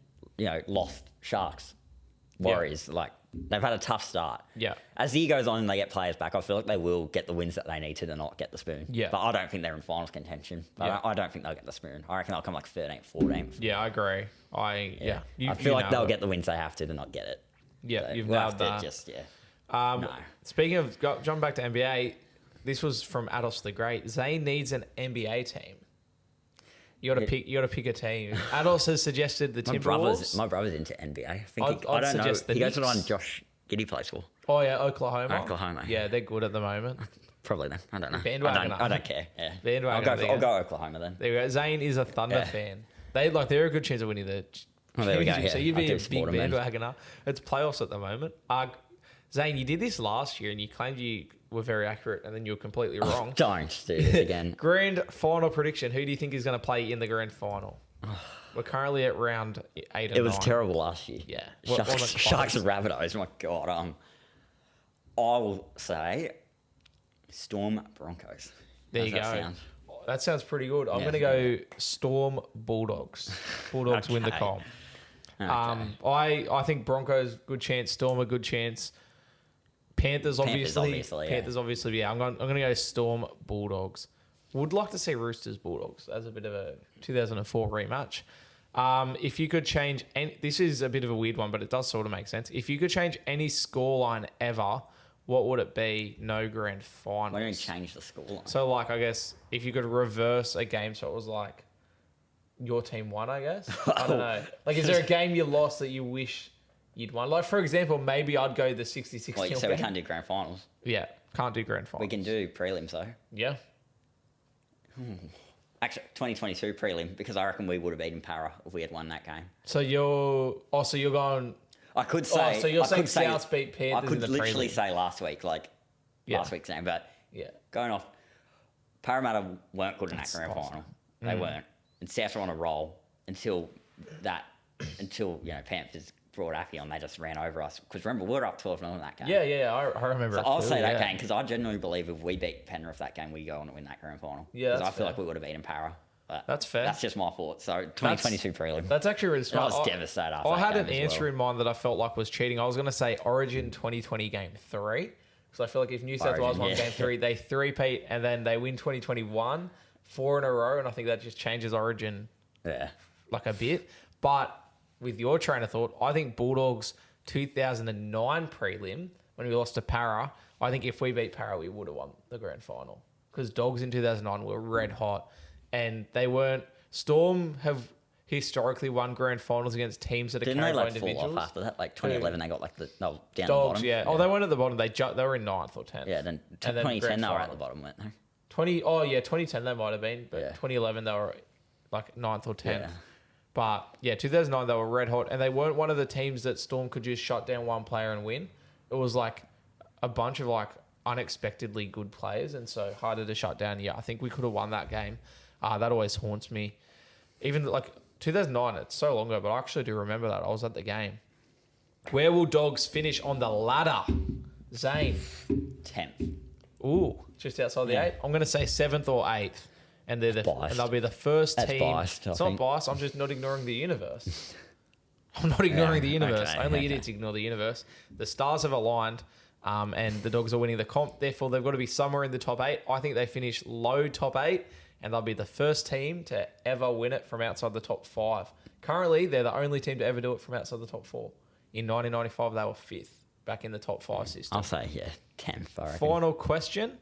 lost Sharks, Warriors, they've had a tough start. Yeah. As the year goes on and they get players back, I feel like they will get the wins that they need to not get the spoon. Yeah. But I don't think they're in finals contention. I don't think they'll get the spoon. I reckon they'll come 13th, 14th. Yeah, I agree. I feel like they'll get the wins they have to not get it. Yeah, So you've we'll nailed have to that. no. Speaking of jumping back to NBA, this was from Ados the Great. Zane needs an NBA team. You got to pick. You got to pick a team. Adolf has suggested the Timberwolves. My brother's into NBA. I think I'd I don't know. suggest the He goes to the Knicks. one Josh Giddey plays for. Oh yeah, Oklahoma. Oklahoma. Yeah, they're good at the moment. Probably them. I don't know. Bandwagoner. I don't care. Yeah. Bandwagoner, I'll go Oklahoma then. There you go. Zane is a Thunder fan. They're a good chance of winning the. Oh, there we go. championship. So Yeah. you'd I be do a big support 'em then. bandwagoner. It's playoffs at the moment. Zane, you did this last year and you claimed you were very accurate and then you were completely wrong. Don't do this again. Grand final prediction. Who do you think is going to play in the grand final? We're currently at round 8 and 9. It was terrible last year. Yeah. Sharks and Rabbitohs. My God. I will say Storm Broncos. There you go. How's that sound? That sounds pretty good. I'm Yeah. going to go Storm Bulldogs. Bulldogs win the Okay. comp. Okay. I think Broncos good chance. Storm a good chance. Panthers obviously. yeah. Panthers obviously. Yeah, I'm going to go Storm Bulldogs. Would like to see Roosters Bulldogs as a bit of a 2004 rematch. If you could change, this is a bit of a weird one, but it does sort of make sense. If you could change any scoreline ever, what would it be? No grand finals. Why don't you change the scoreline? So, like, I guess if you could reverse a game so it was like your team won, I guess. I don't know. Like, is there a game you lost that you wish you'd won? Like, for example, maybe I'd go the 66 Well, you nil said we game. can't do grand finals. Yeah, can't do grand finals. We can do prelims though. Yeah. Actually, 2022 prelim because I reckon we would have beaten Para if we had won that game. So you're going. I could say. So you're I saying could say- South beat Panthers I could in the literally prelim. say last week, last week's game, but Yeah. going off, Parramatta weren't good in that grand awesome. final. They weren't, and South were on a roll until Panthers brought Aki on. They just ran over us because remember we were up 12-0 in that game. Yeah. I remember. So it I'll too, say that yeah. game because I genuinely believe if we beat Penrith that game, we go on to win that grand final. Yeah, because that's I feel fair. like we would have beaten Para. But That's fair. That's just my thought. So 2022 prelim. That's actually really smart. was devastated after I that had an game as answer well. in mind that I felt like was cheating. I was going to say Origin 2020 game 3. Because I feel like if New South Wales Origin, won yeah. game 3, they three-peat and then they win 2021, 4 in a row. And I think that just changes Origin Yeah. like a bit. But with your train of thought, I think Bulldogs 2009 prelim, when we lost to Para, I think if we beat Para, we would have won the grand final. Because Dogs in 2009 were red hot. And they weren't... Storm have historically won grand finals against teams that are Didn't carried they by fall individuals. off after that? Like 2011, they got like they were down Dogs, the bottom. yeah. Oh, they weren't at the bottom. They were in 9th or 10th. Yeah, then And then 2010 grand they were at final. the bottom, weren't they? 2010 they might have been, but Yeah. 2011 they were like 9th or 10th. Yeah. But yeah, 2009 they were red hot, and they weren't one of the teams that Storm could just shut down one player and win. It was like a bunch of like unexpectedly good players, and so harder to shut down. Yeah, I think we could have won that game. That always haunts me. Even like 2009, it's so long ago, but I actually do remember that. I was at the game. Where will Dogs finish on the ladder? Zane. 10th. Ooh, just outside the Yeah. 8. I'm going to say 7th or 8th. And they're Biased. and they'll be the first That's team. biased, I It's not think. biased. I'm just not ignoring the universe. I'm not ignoring the universe. okay, Only okay. idiots ignore the universe. The stars have aligned, and the Dogs are winning the comp. Therefore, they've got to be somewhere in the top 8. I think they finish low top 8, and they'll be the first team to ever win it from outside the top 5. Currently, they're the only team to ever do it from outside the top 4. In 1995, they were 5th, back in the top 5 system. I'll say, 10th, I reckon. Final question.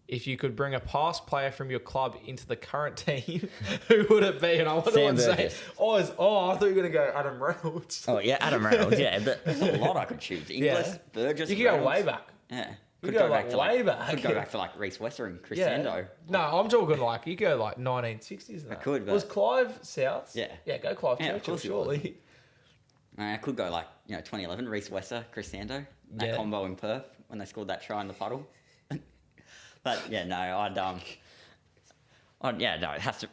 If you could bring a past player from your club into the current team, who would it be? And I wonder Sam what say. Burgess. I thought you were going to go Adam Reynolds. Oh, yeah, Adam Reynolds, yeah. But there's a lot I could choose. Inglis, Yeah. Burgess, You could go Reynolds. way back. Yeah. You go like way back. Could go back to like Reece Wester and Chris Yeah. Sando. No, I'm talking like, you go like 1960s. And that. could, but- Was Clive South? Yeah. Yeah, go Clive Yeah, of Churchill, course he was. surely. I could go like, 2011, Reece Wester, Chris Sando. That Yeah. combo in Perth when they scored that try in the puddle. But yeah, no, it has to.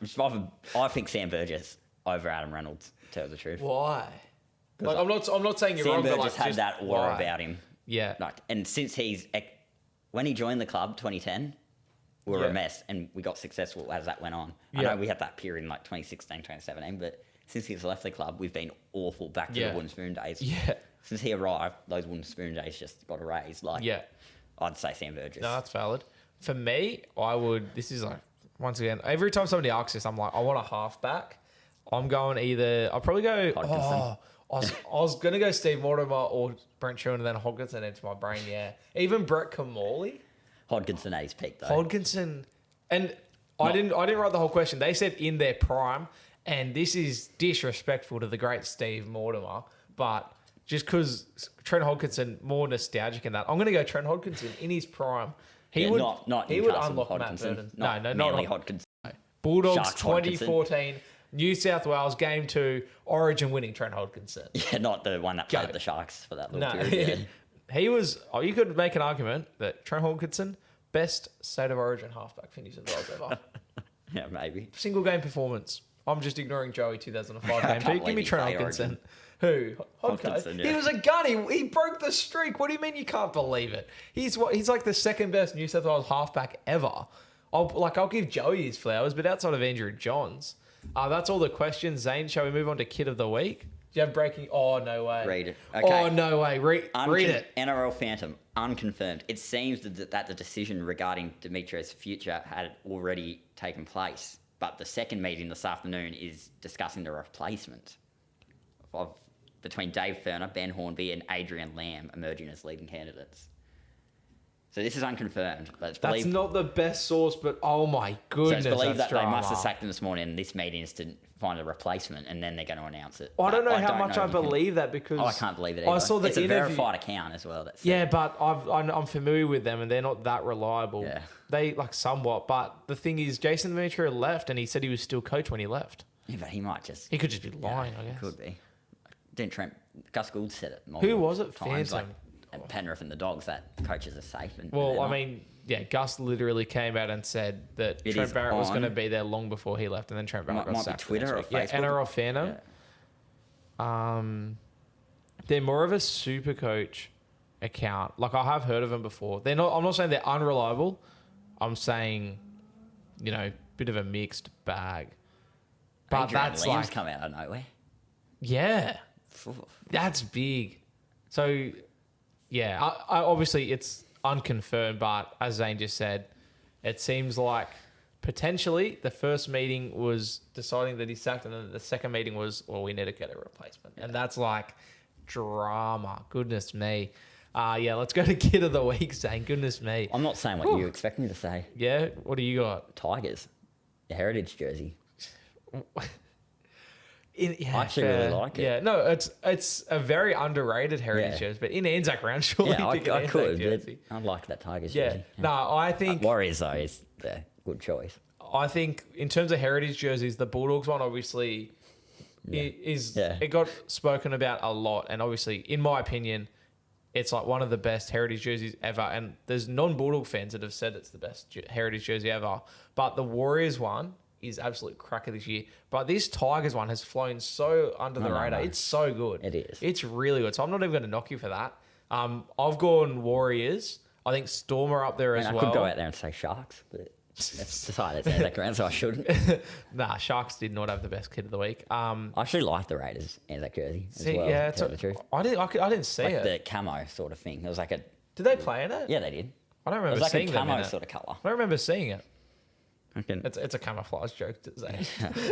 I think Sam Burgess over Adam Reynolds, to tell the truth. Why? Like, I'm not saying you're Sam wrong, but Burgess like, had just that aura why? about him. Yeah. And since when he joined the club, 2010, we were Yeah. a mess and we got successful as that went on. I Yeah. know we had that period in like 2016, 2017, but since he's left the club, we've been awful back to Yeah. the wooden spoon days. Yeah. Since he arrived, those wooden spoon days just got erased. Like, Yeah. I'd say Sam Burgess. No, that's valid. For me, this is like, once again, every time somebody asks this, I'm like, I want a halfback. I'm going I'll probably go, Hodgkinson. I was going to go Steve Mortimer or Brent Sherwin and then Hodgkinson into my brain, yeah. Even Brett Kamali. Hodgkinson at his peak, though. Hodgkinson. And I didn't write the whole question. They said in their prime, and this is disrespectful to the great Steve Mortimer, but just because Trent Hodkinson more nostalgic in that, I'm going to go Trent Hodkinson in his prime. He would unlock Matt Burton. No, not Hodkinson. Bulldogs Sharks 2014, New South Wales Game 2, Origin winning Trent Hodkinson. Yeah, not the one that played the Sharks for that little period. He was. Oh, you could make an argument that Trent Hodkinson, best state of origin halfback finish in the world ever. Yeah, maybe. Single game performance. I'm just ignoring Joey 2005 game 2. Give me Trent Hodkinson. Who? Hodkinson, He was a gun. He broke the streak. What do you mean you can't believe it? He's like the second best New South Wales halfback ever. I'll give Joey his flowers, but outside of Andrew Johns, that's all the questions. Zane, shall we move on to Kid of the Week? Do you have breaking? Oh, no way. Read it. Okay. Oh, no way. Read it. NRL Phantom, unconfirmed. It seems that the decision regarding Dimitri's future had already taken place, but the second meeting this afternoon is discussing the replacement between Dave Ferner, Ben Hornby, and Adrian Lamb emerging as leading candidates. So this is unconfirmed, but it's believed... That's not the best source, but oh my goodness, so it's believed that drama. They must have sacked him this morning, and this meeting is to find a replacement, and then they're going to announce it. I don't know how much I believe that because... I can't believe it either. I saw the it's a verified account as well. But I'm familiar with them, and they're not that reliable. Yeah. They, somewhat, but the thing is, Jason Demetriou left, and he said he was still coach when he left. Yeah, but he might just... He could just be lying, I guess. Could be. Didn't Trent... Gus Gould said it Who was it? Times, Phantom. And Penrith and the Dogs, that coaches are safe. Gus literally came out and said that Trent Barrett was going to be there long before he left, and then Trent Barrett got sacked. Might be Twitter or Facebook. Yeah, NRL Phantom. Yeah. They're more of a super coach account. I have heard of them before. They're not. I'm not saying they're unreliable. I'm saying, bit of a mixed bag. But Adrian that's Liam's come out of nowhere. Yeah, that's big. So. Yeah, I obviously it's unconfirmed, but as Zane just said, it seems like potentially the first meeting was deciding that he's sacked, and then the second meeting was, well, we need to get a replacement. Yeah. And that's drama. Goodness me. Let's go to Kid of the Week, Zane. Goodness me. I'm not saying what you expect me to say. Yeah? What do you got? Tigers. The heritage jersey. I actually really like it. Yeah, no, it's a very underrated heritage jersey, but in Anzac round, surely I could. Jersey. I like that Tigers jersey. Yeah. No, I think... Warriors, though, is the good choice. I think in terms of heritage jerseys, the Bulldogs one obviously it got spoken about a lot, and obviously, in my opinion, it's one of the best heritage jerseys ever, and there's non-Bulldog fans that have said it's the best heritage jersey ever, but the Warriors one is absolute cracker this year. But this Tigers one has flown so under the radar. It's so good. It is. It's really good. So I'm not even going to knock you for that. I've gone Warriors. I think Storm are up there as well. I could go out there and say Sharks, but that's decided it's Anzac round, so I shouldn't. Nah, Sharks did not have the best Kid of the Week. I actually like the Raiders Anzac jersey as well. Yeah, to tell the truth. I didn't see it. The camo sort of thing. It was like a... Did they play in it? Yeah, they did. I don't remember seeing it. It was like a camo sort of colour. I don't remember seeing it. It's a camouflage joke to say.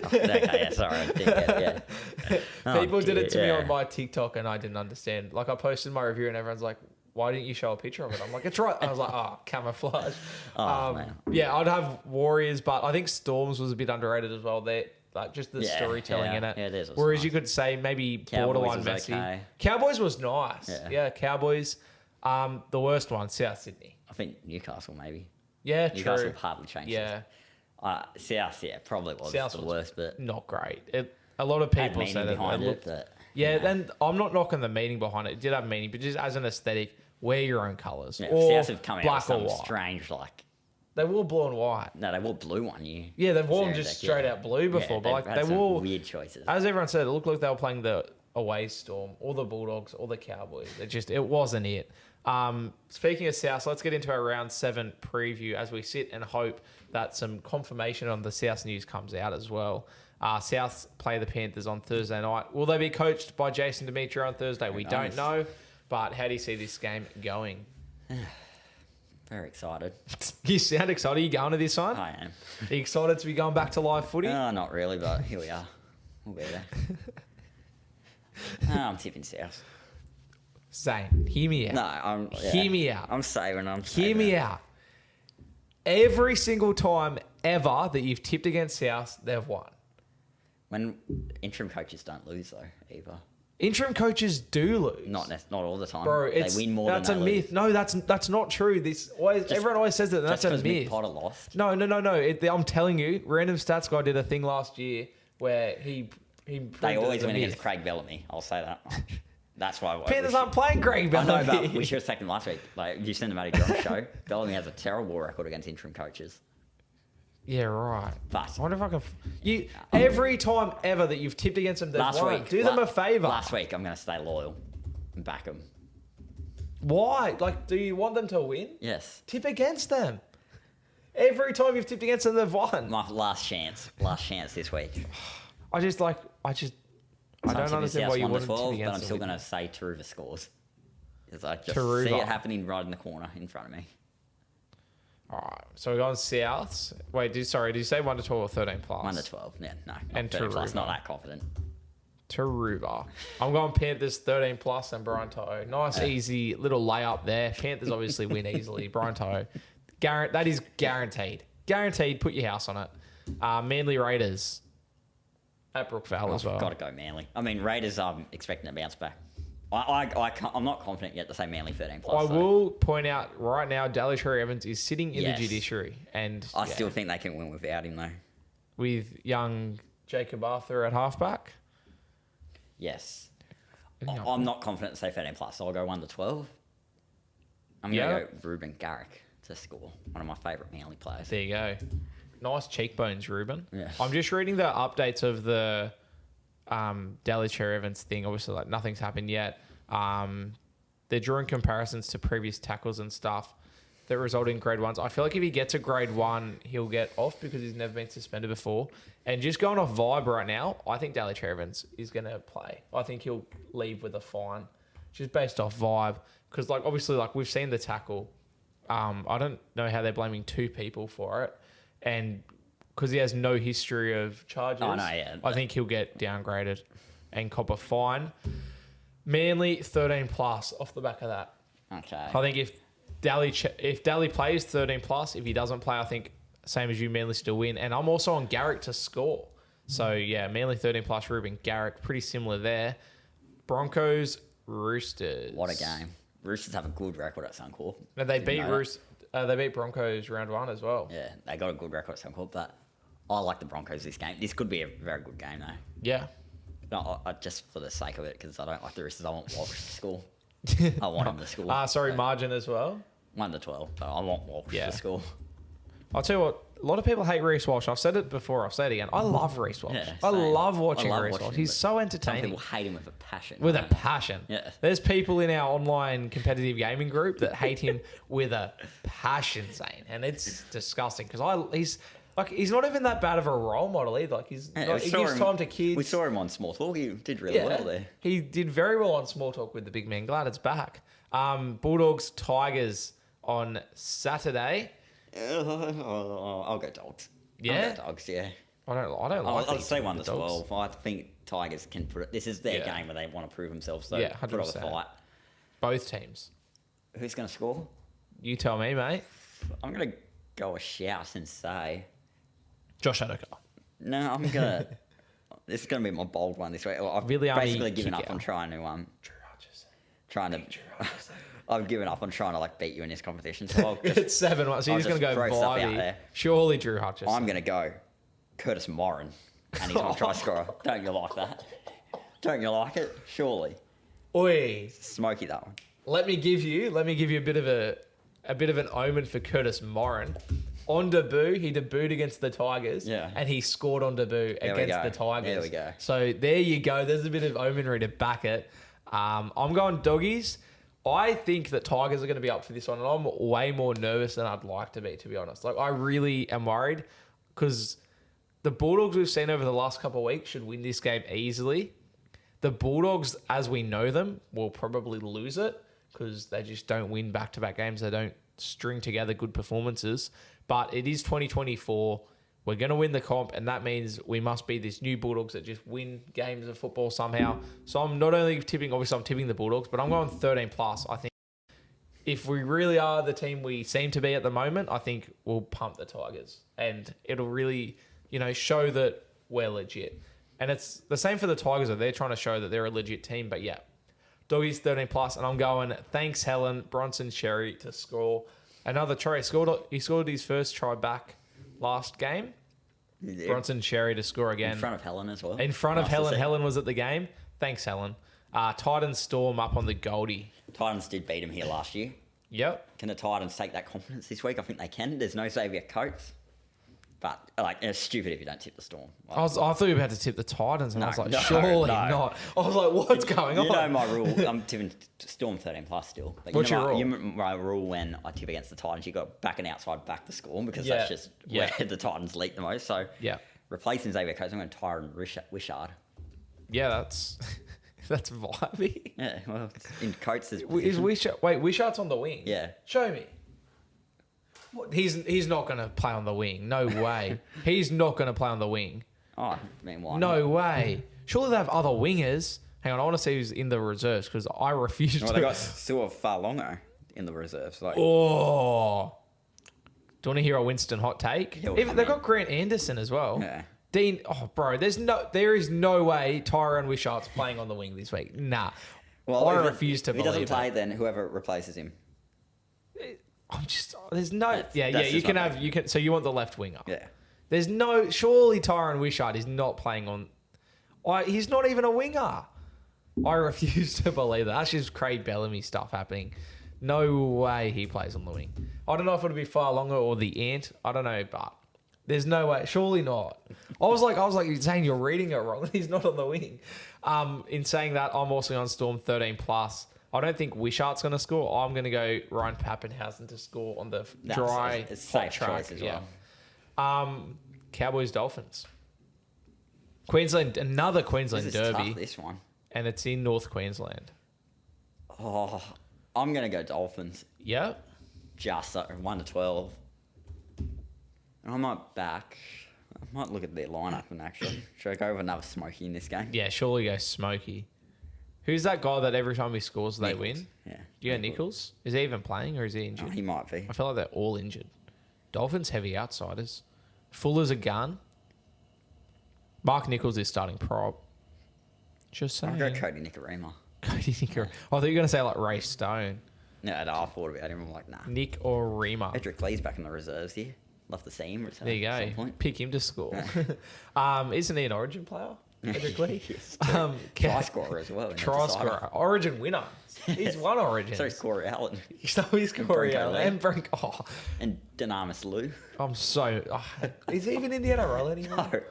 Okay, sorry. I didn't get it, People did it to me on my TikTok and I didn't understand. I posted my review and everyone's like, why didn't you show a picture of it? I'm like, it's right. I was like, camouflage. Man. Yeah, I'd have Warriors, but I think Storms was a bit underrated as well. They just the storytelling in it. Yeah, it Whereas nice. You could say maybe Cowboys borderline messy. Okay. Cowboys was nice. Yeah, Cowboys. The worst one, South Sydney. I think Newcastle maybe. Yeah, Newcastle true. hardly changed. Yeah. South, probably was South the was worst, but not great. A lot of people said it. Then I'm not knocking the meaning behind it. It did have meaning, but just as an aesthetic, wear your own colours. Yeah, or South have come out with some strange They wore blue and white. No, they wore blue one year. Yeah, they've worn just straight out blue before, but they wore weird choices. As everyone said, it looked like they were playing the away Storm, or the Bulldogs, or the Cowboys. It wasn't it. Speaking of South, let's get into our round 7 preview as we sit and hope that some confirmation on the South news comes out as well. South play the Panthers on Thursday night. Will they be coached by Jason Demetriou on Thursday? We don't know. But how do you see this game going? Very excited. You sound excited. Are you going to this one? I am. Are you excited to be going back to live footy? Not really, but here we are. We'll be there. I'm tipping South. Zane, hear me out. No, Hear me out. I'm saving. Hear me out. Every single time ever that you've tipped against South, they've won. When interim coaches don't lose, though, either. Interim coaches do lose. Not all the time. Bro, they win more that's than a they myth. lose. No, that's not true. Everyone always says that. That's Just a because Mick myth. Potter lost. No. I'm telling you, random stats guy did a thing last year where he They always win against Craig Bellamy. I'll say that much. That's why. Panthers aren't playing Craig Bellamy. I know, but we should have taken him last week. Like, you seen the Matty John show. Bellamy has a terrible record against interim coaches. Yeah, right. But I wonder if I can. Every time ever that you've tipped against them, they've won. Do them a favour. Last week, I'm going to stay loyal and back them. Why? Like, do you want them to win? Yes. Tip against them. Every time you've tipped against them, they've won. My last chance this week. I don't understand why you want to tip against them. But I'm still going to say Taruva scores. Because I just Taruva. see it happening right in the corner in front of me. All right, so we're going Souths. Wait, did you say 1 to 12 or 13 plus? 1 to 12, yeah, no. And 13 plus, Taruva. not that confident. Taruva. I'm going Panthers 13 plus and Brian To'o. Nice, easy little layup there. Panthers obviously win easily. Brian To'o. That is guaranteed. Guaranteed, put your house on it. Manly Raiders at Brookvale as well. Got to go Manly. I mean, Raiders, I'm expecting to bounce back. I'm not confident yet to say Manly 13 plus. I will point out right now, Daly Cherry Evans is sitting in the judiciary. And I still think they can win without him, though. With young Jacob Arthur at halfback. Yes. I'm not confident to say 13 plus, so I'll go 1 to 12. I'm going to go Ruben Garrick to score. One of my favourite Manly players. There you go. Nice cheekbones, Ruben. Yeah. I'm just reading the updates of the Daly Cherry Evans thing. Obviously, like nothing's happened yet. They're drawing comparisons to previous tackles and stuff that result in grade ones. I feel like if he gets a grade 1, he'll get off because he's never been suspended before. And just going off vibe right now, I think Daly Cherry Evans is going to play. I think he'll leave with a fine, just based off vibe. Because like obviously, like we've seen the tackle. I don't know how they're blaming 2 people for it, and because he has no history of charges, I think he'll get downgraded and cop a fine. Manly 13 plus off the back of that. Okay. I think if Daly plays 13 plus, if he doesn't play, I think same as you, Manly still win. And I'm also on Garrick to score. So yeah, Manly 13 plus, Ruben Garrick, pretty similar there. Broncos, Roosters. What a game. Roosters have a good record at Suncorp. No, they beat Broncos round 1 as well. Yeah, they got a good record at Suncorp, but I like the Broncos this game. This could be a very good game, though. Yeah. No, just for the sake of it, because I don't like the Roosters. I want Walsh to score. I want him to score. Margin as well. 1 to 12. So I want Walsh to score. I'll tell you what, a lot of people hate Reece Walsh. I've said it before, I'll say it again. I love Reece Walsh. Yeah, I love watching I love Reece watching Walsh. him, He's so Some entertaining. people hate him with a passion. With a passion. Yeah. There's people in our online competitive gaming group that hate him with a passion, Zane. And it's disgusting because he's not even that bad of a role model either. Like he gives time to kids. We saw him on Small Talk. He did really well there. He did very well on Small Talk with the big man. Glad it's back. Bulldogs, Tigers on Saturday. I'll go Dogs. Yeah? I'll go Dogs, yeah. I don't like I'll say 1 to the Dogs. 12. I think Tigers can put it. This is their game where they want to prove themselves. So 100%. put up a fight. Both teams. Who's going to score? You tell me, mate. I'm going to go a shout and say... Josh Adokar. No, I'm going to... This is going to be my bold one this week. I've Really basically given up on trying to... I've given up on trying to beat you in this competition. So I'll just, it's 7-1, so you're just going to go throw stuff out vibey. there. Surely Drew Hutchison. I'm going to go Curtis Morin, and he's my try scorer. Don't you like that? Don't you like it? Surely. Oi. Smoky, that one. Let me give you a bit of an omen for Curtis Morin. On debut, he debuted against the Tigers, and he scored on debut against the Tigers. There we go. So there you go. There's a bit of omenry to back it. I'm going Doggies. I think that Tigers are going to be up for this one, and I'm way more nervous than I'd like to be honest. Like, I really am worried because the Bulldogs we've seen over the last couple of weeks should win this game easily. The Bulldogs, as we know them, will probably lose it because they just don't win back-to-back games. They don't string together good performances. But it is 2024. We're going to win the comp, and that means we must be this new Bulldogs that just win games of football somehow. So I'm not only tipping, obviously I'm tipping the Bulldogs, but I'm going 13 plus. I think if we really are the team we seem to be at the moment, I think we'll pump the Tigers, and it'll really, show that we're legit. And it's the same for the Tigers. They're trying to show that they're a legit team. But yeah, Doggies 13+, and I'm going, thanks, Helen, Bronson Cherry to score another try. He scored his first try back last game. Yeah. Bronson Cherry to score again. In front of Helen as well. In front of Helen. Helen was at the game. Thanks, Helen. Titans Storm up on the Goldie. Titans did beat him here last year. Yep. Can the Titans take that confidence this week? I think they can. There's no Xavier Coates. But, it's stupid if you don't tip the Storm. I thought you were about to tip the Titans, and I was like, surely not. I was like, what's going on? You know my rule. I'm tipping Storm 13+ still. But what's your rule? My rule when I tip against the Titans, you got back and outside back to score because that's just where the Titans leak the most. So, replacing Xavier Coates, I'm going to Tyron Wishart. Yeah, that's vibey. Yeah, well, in Coates' is Wishart. Wait, Wishart's on the wing? Yeah. Show me. What? He's not going to play on the wing. No way. He's not going to play on the wing. Oh, I mean, why? No way. Surely they have other wingers. Hang on, I want to see who's in the reserves because I refuse to. They got Sua Farlongo in the reserves. Like. Oh. Do you want to hear a Winston hot take? They've got Grant Anderson as well. Yeah. Dean, bro, there is no way Tyrone Wishart's playing on the wing this week. Nah. Well, I refuse to believe it. If he doesn't play, then whoever replaces him. There's no... So you want the left winger. Yeah. There's no... Surely Tyrone Wishart is not playing on... he's not even a winger. I refuse to believe that. That's just Craig Bellamy stuff happening. No way he plays on the wing. I don't know if it'll be far longer or the Ant. I don't know, but... There's no way. Surely not. I was like, you're saying you're reading it wrong. He's not on the wing. In saying that, I'm also on Storm 13+. I don't think Wishart's going to score. I'm going to go Ryan Pappenhausen to score on the dry, hot track. As well. Cowboys Dolphins. Queensland, another Queensland derby. Tough, this one. And it's in North Queensland. Oh, I'm going to go Dolphins. Yeah. Just 1-12. I might look at their lineup and actually should I go with another Smokey in this game? Yeah, surely go Smokey. Who's that guy that every time he scores they Nichols. win? Yeah. Do you go Nichols? Is he even playing or is he injured? Oh, he might be. I feel like they're all injured. Dolphins heavy outsiders. Fuller's a gun. Mark Nichols is starting prop. Just saying. I'll go Cody Nicarima. Cody Nicarima. I thought you were going to say like Ray Stone. No, I thought about him. I'm like, nah. Nick or Rima. Edric Lee's back in the reserves here. Love to see him. There you go. Pick him to score. Isn't he an Origin player? Edric Lee? Yes, try scorer as well. Try scorer. Origin winner. He's won Origin. So is Corey Allen. He's Corey Allen. And Brink. And Dynamis Lou. Is he even in the NRL anymore?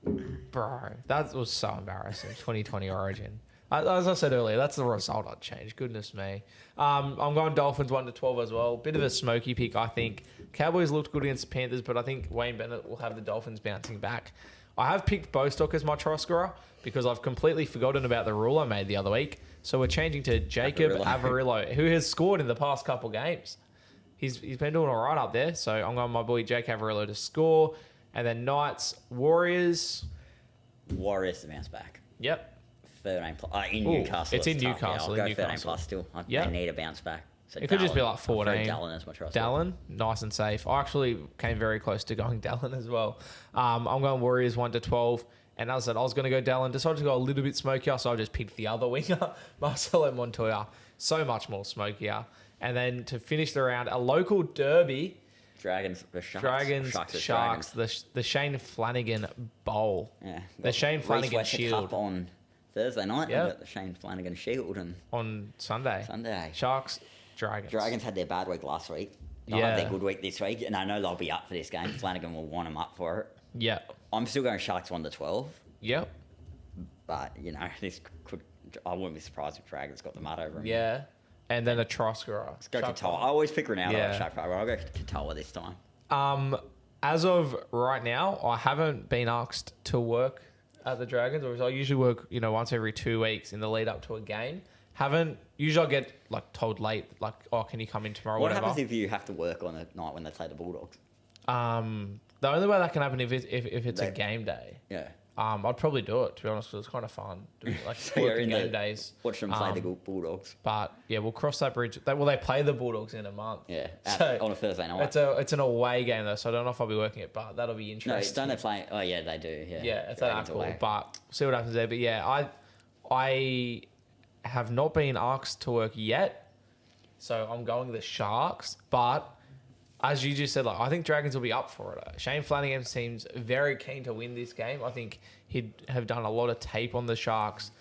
No. Bro, that was so embarrassing. 2020 Origin. As I said earlier, that's the result I'd change. Goodness me. I'm going Dolphins 1-12 as well. Bit of a smoky pick, I think. Cowboys looked good against the Panthers, but I think Wayne Bennett will have the Dolphins bouncing back. I have picked Bostock as my try scorer because I've completely forgotten about the rule I made the other week. So we're changing to Jacob Averillo, who has scored in the past couple games. He's been doing all right up there. So I'm going my boy Jake Averillo to score. And then Knights, Warriors. Warriors to bounce back. Yep. 13+. In Newcastle. It's in Newcastle. Yeah, I'll go 13+ still. They need a bounce back. So it could just be like 14. Dallin as my trust. Dallin, nice and safe. I actually came very close to going Dallin as well. I'm going Warriors 1-12. And as I said, I was going to go Dallin. Decided to go a little bit smokier, so I just picked the other winger, Marcelo Montoya. So much more smokier. And then to finish the round, a local derby. Dragons, Sharks. The Shane Flanagan Bowl. Yeah. The Shane Flanagan Shield. Cup on Thursday night. Yeah. The Shane Flanagan Shield. And on Sunday. Sharks, Dragons. Dragons had their bad week last week. They'll have their good week this week. And I know they'll be up for this game. Flanagan will want them up for it. Yeah. I'm still going Sharks 1-12. Yep. But, this could... I wouldn't be surprised if Dragons got the mud over them. Yeah. And then a try scorer. Let's go Katoa. I always pick Ronaldo at Shark Park. I'll go Katoa this time. As of right now, I haven't been asked to work at the Dragons. Or I usually work, once every 2 weeks in the lead up to a game. Usually I get told late, can you come in tomorrow? What happens if you have to work on a night when they play the Bulldogs? The only way that can happen if it's a game day. Yeah. I'd probably do it, to be honest, because it's kind of fun. Doing, like, So you're in game the- days. Watch them play the Bulldogs. But, yeah, we'll cross that bridge. They play the Bulldogs in a month. Yeah, So on a Thursday night. it's an away game, though, so I don't know if I'll be working it, but that'll be No, interesting. don't they play? Oh, yeah, they do. Yeah, Yeah, it's Dragons that cool. away. But see what happens there. But, yeah, I have not been asked to work yet, so I'm going the Sharks. But as you just said, like, I think Dragons will be up for it. Shane Flanagan seems very keen to win this game. I think he'd have done a lot of tape on the Sharks.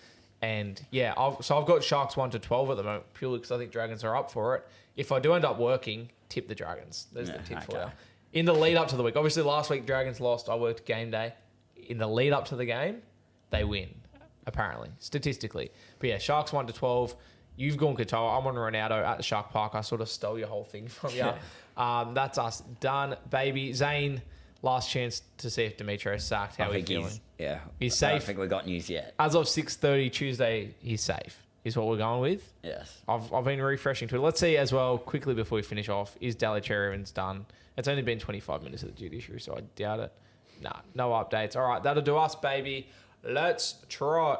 And, yeah, I've got Sharks 1-12 at the moment, purely because I think Dragons are up for it. If I do end up working, tip the Dragons. There's the tip for you. In the lead up to the week, obviously last week Dragons lost. I worked game day. In the lead up to the game, they win, apparently, statistically. But, yeah, Sharks 1-12. You've gone Katoa. I'm on Ronaldo at the Shark Park. I sort of stole your whole thing from you. That's us done, baby. Zane, last chance to see if Dimitro's sacked. How are you feeling? He's safe. I don't think we got news yet. As of 6:30 Tuesday, he's safe, is what we're going with. Yes. I've been refreshing Twitter. Let's see as well, quickly before we finish off, is Daly Cherry-Evans done? It's only been 25 minutes at the judiciary, so I doubt it. Nah, no updates. All right, that'll do us, baby. Let's try it.